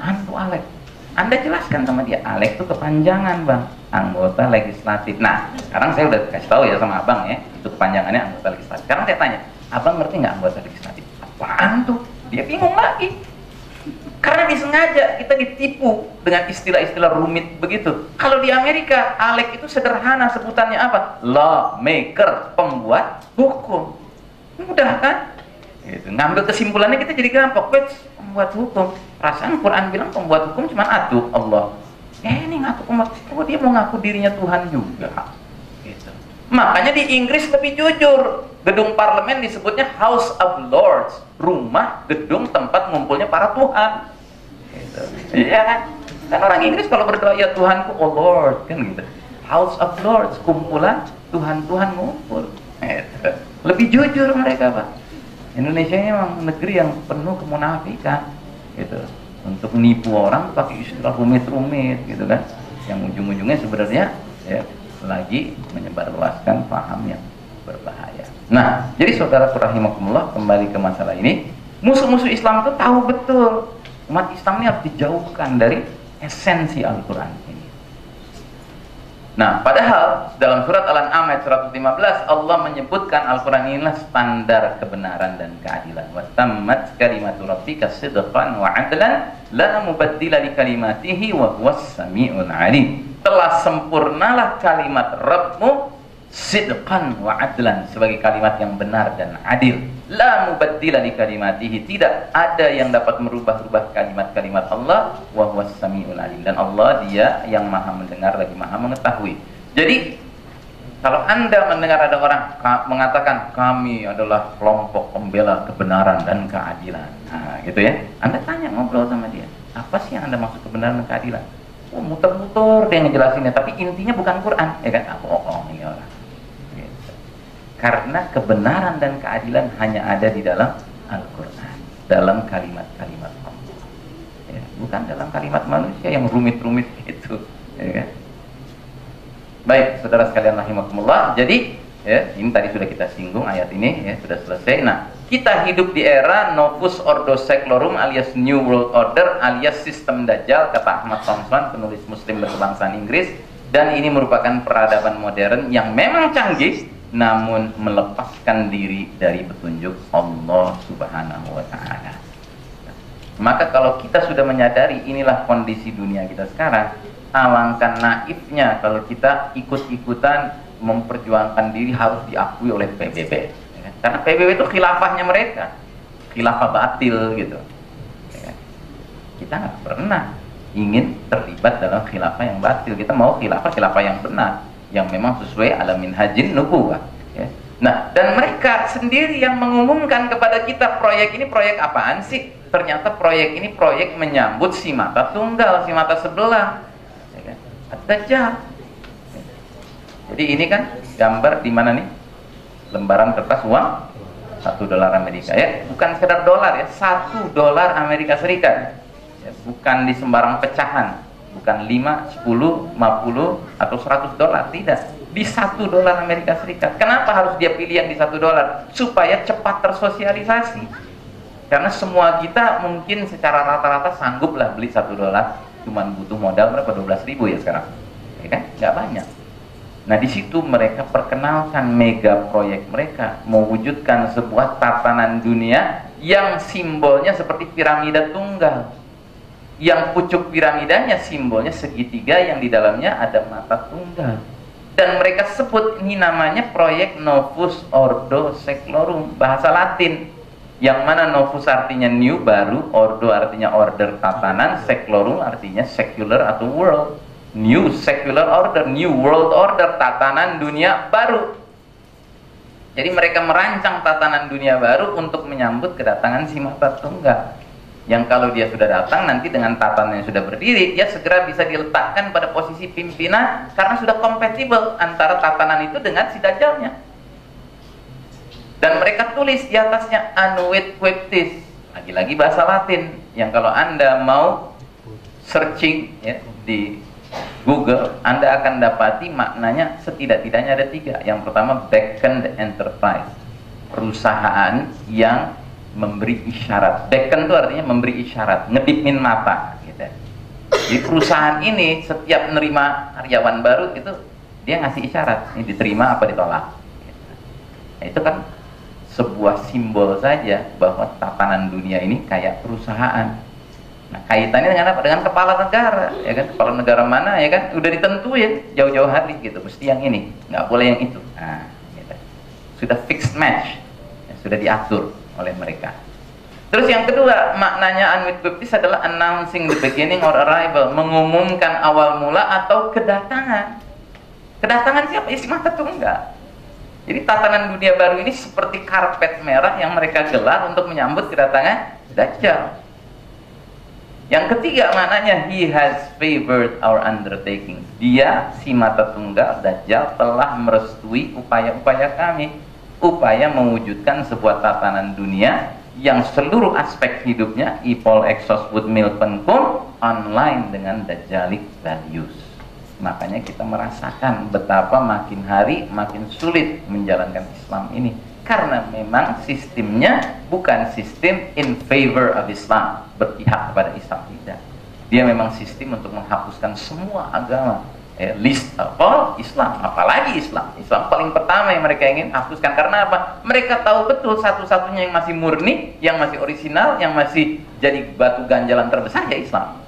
Antu alek. Anda jelaskan sama dia, alek itu kepanjangan, Bang, anggota legislatif. Nah, sekarang saya udah kasih tahu ya sama Abang ya, itu kepanjangannya anggota legislatif. Sekarang saya tanya, Abang ngerti nggak anggota legislatif? Apaan tuh? Dia bingung lagi. Karena disengaja kita ditipu dengan istilah-istilah rumit begitu. Kalau di Amerika, ALEK itu sederhana sebutannya apa? Lawmaker, pembuat hukum. Mudah kan? Gitu. Ngambil kesimpulannya kita jadi gampang. Pembuat hukum. Perasaan Quran bilang pembuat hukum cuma atuh Allah. Ini ngaku pembuat. Oh, dia mau ngaku dirinya Tuhan juga. Gitu. Makanya di Inggris lebih jujur. Gedung parlemen disebutnya House of Lords, rumah gedung tempat ngumpulnya para tuhan. Gitu. Iya kan? Dan orang Inggris kalau berdoa ya Tuhanku, oh Lord, kan gitu. House of Lords, kumpulan Tuhan-Tuhan ngumpul. Gitu. Lebih jujur mereka, Pak. Indonesia ini memang negeri yang penuh kemunafikan, gitu. Untuk menipu orang pakai istilah rumit-rumit, gitu kan? Yang ujung-ujungnya sebenarnya ya, lagi menyebarluaskan paham yang berbahaya. Nah, jadi saudaraku rahimakumullah, kembali ke masalah ini, musuh-musuh Islam itu tahu betul umat Islam ini harus dijauhkan dari esensi Al-Quran ini. Nah, padahal dalam surat Al-An'am ayat 115 Allah menyebutkan Al-Quran inilah standar kebenaran dan keadilan. Wa tammat kalimatu rabbika sidqan wa 'adlan la mubaddila li kalimatihi wa huwas samiul 'alim. Telah sempurnalah kalimat Rabbmu sidqan wa adlan, sebagai kalimat yang benar dan adil. La mubaddila li kalimatihi, tidak ada yang dapat merubah-rubah kalimat-kalimat Allah. Wa huwas samiul alim, dan Allah dia yang maha mendengar lagi maha mengetahui. Jadi kalau Anda mendengar ada orang mengatakan kami adalah kelompok pembela kebenaran dan keadilan, nah gitu ya, Anda tanya, ngobrol sama dia, apa sih yang Anda maksud kebenaran dan keadilan? Oh, muter-muter dia ngejelasinnya, tapi intinya bukan Quran, ya kan? Bohong ini orang. Karena kebenaran dan keadilan hanya ada di dalam Al-Quran, dalam kalimat-kalimat Allah, ya, bukan dalam kalimat manusia yang rumit-rumit itu, ya kan? Baik, saudara sekalian rahimakumullah. Jadi ya, ini tadi sudah kita singgung ayat ini, ya, sudah selesai. Nah, kita hidup di era Novus Ordo Seclorum alias New World Order alias sistem Dajjal, kata Ahmad Thompson, penulis Muslim berkebangsaan Inggris. Dan ini merupakan peradaban modern yang memang canggih, namun melepaskan diri dari petunjuk Allah Subhanahu wa Ta'ala. Maka kalau kita sudah menyadari inilah kondisi dunia kita sekarang, alangkah naifnya kalau kita ikut-ikutan memperjuangkan diri harus diakui oleh PBB. Karena PBB itu khilafahnya mereka, khilafah batil gitu. Kita nggak pernah ingin terlibat dalam khilafah yang batil. Kita mau khilafah yang benar, yang memang sesuai ala minhajin nubuwah, ya. Nah, dan mereka sendiri yang mengumumkan kepada kita proyek ini proyek apaan sih? Ternyata proyek ini proyek menyambut si mata tunggal, si mata sebelah, ya kan? Ad-Dajjal. Jadi ini kan gambar di mana nih? Lembaran kertas uang $1 Amerika, ya, bukan sekedar dolar, ya, $1 Amerika Serikat, ya, bukan di sembarang pecahan. Bukan 5, 10, 50, atau $100, tidak. Di $1 Amerika Serikat. Kenapa harus dia pilih yang di $1? Supaya cepat tersosialisasi. Karena semua kita mungkin secara rata-rata sanggup lah beli $1. cuma butuh modal berapa, 12.000 ya sekarang, ya kan, nggak banyak. Nah di situ mereka perkenalkan mega proyek mereka, mewujudkan sebuah tatanan dunia yang simbolnya seperti piramida tunggal, yang pucuk piramidanya simbolnya segitiga yang di dalamnya ada mata tunggal. Dan mereka sebut ini namanya proyek Novus Ordo Seclorum, bahasa Latin, yang mana Novus artinya new, baru, Ordo artinya order, tatanan, Seclorum artinya secular atau world. New secular order, new world order, tatanan dunia baru. Jadi mereka merancang tatanan dunia baru untuk menyambut kedatangan si mata tunggal, yang kalau dia sudah datang nanti dengan tatanan yang sudah berdiri, dia segera bisa diletakkan pada posisi pimpinan karena sudah kompatibel antara tatanan itu dengan si dajjalnya. Dan mereka tulis di atasnya Annuit Quiptis, lagi-lagi bahasa Latin, yang kalau Anda mau searching ya di Google, Anda akan dapati maknanya setidak-tidaknya ada 3. Yang pertama, Beckoned Enterprise, perusahaan yang memberi isyarat. Beckon itu artinya memberi isyarat, ngedipin mata gitu. Di perusahaan ini setiap menerima karyawan baru itu dia ngasih isyarat, ini diterima apa ditolak gitu. Nah, itu kan sebuah simbol saja bahwa tatanan dunia ini kayak perusahaan. Nah, kaitannya dengan apa? Dengan kepala negara, ya kan? Kepala negara mana, ya kan? Udah ditentuin jauh-jauh hari gitu, mesti yang ini, nggak boleh yang itu. Nah, gitu. Sudah fixed match, ya, sudah diatur oleh mereka. Terus yang kedua, maknanya Annuit Quiptis adalah announcing the beginning or arrival, mengumumkan awal mula atau kedatangan. Kedatangan siapa? Isi mata tunggal. Jadi tatanan dunia baru ini seperti karpet merah yang mereka gelar untuk menyambut kedatangan Dajjal. Yang ketiga maknanya, he has favored our undertaking. Dia, si mata tunggal Dajjal, telah merestui upaya-upaya kami, upaya mewujudkan sebuah tatanan dunia yang seluruh aspek hidupnya, Ipol Exos Wood Milpen pun online dengan Dajjalic values. Makanya kita merasakan betapa makin hari makin sulit menjalankan Islam ini, karena memang sistemnya bukan sistem in favor of Islam, berpihak kepada Islam, tidak. Dia memang sistem untuk menghapuskan semua agama, list all Islam, apalagi Islam. Islam paling pertama yang mereka ingin hapuskan. Karena apa? Mereka tahu betul satu-satunya yang masih murni, yang masih orisinal, yang masih jadi batu ganjalan terbesar ya Islam.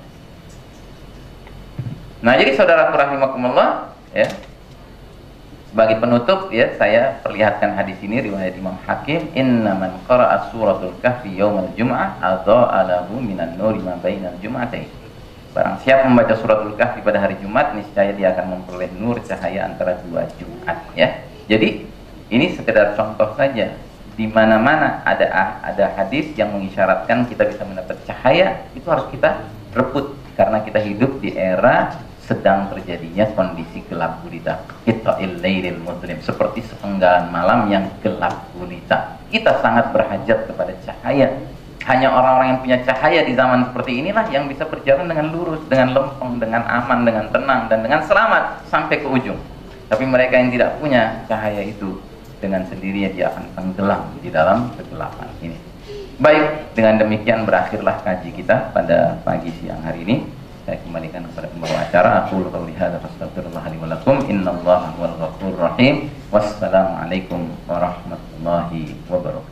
Nah, jadi saudaraku rahimakumullah, ya, sebagai penutup ya, saya perlihatkan hadis ini riwayat Imam Hakim, innaman qara'a suratul kahfi yaumal jum'ah adha'a lahu minan nuri ma bainal jum'atain. Barang siapa membaca suratul kahfi pada hari Jumat, niscaya dia akan memperoleh nur cahaya antara 2 Jumat ya. Jadi ini sekedar contoh saja. Di mana-mana ada hadis yang mengisyaratkan kita bisa mendapat cahaya, itu harus kita rebut karena kita hidup di era sedang terjadinya kondisi gelap gulita. Qita'il lailil mudlim, seperti sepenggalan malam yang gelap gulita. Kita sangat berhajat kepada cahaya. Hanya orang-orang yang punya cahaya di zaman seperti inilah yang bisa berjalan dengan lurus, dengan lempeng, dengan aman, dengan tenang, dan dengan selamat sampai ke ujung. Tapi mereka yang tidak punya cahaya itu, dengan sendirinya dia akan tenggelam di dalam kegelapan ini. Baik, dengan demikian berakhirlah kaji kita pada pagi siang hari ini. Saya kembalikan kepada pembawa acara. Aku qouli hadza fastaghfirullah li wa lakum, innallaha huwal ghafurur rahim. Wassalamualaikum warahmatullahi wabarakatuh.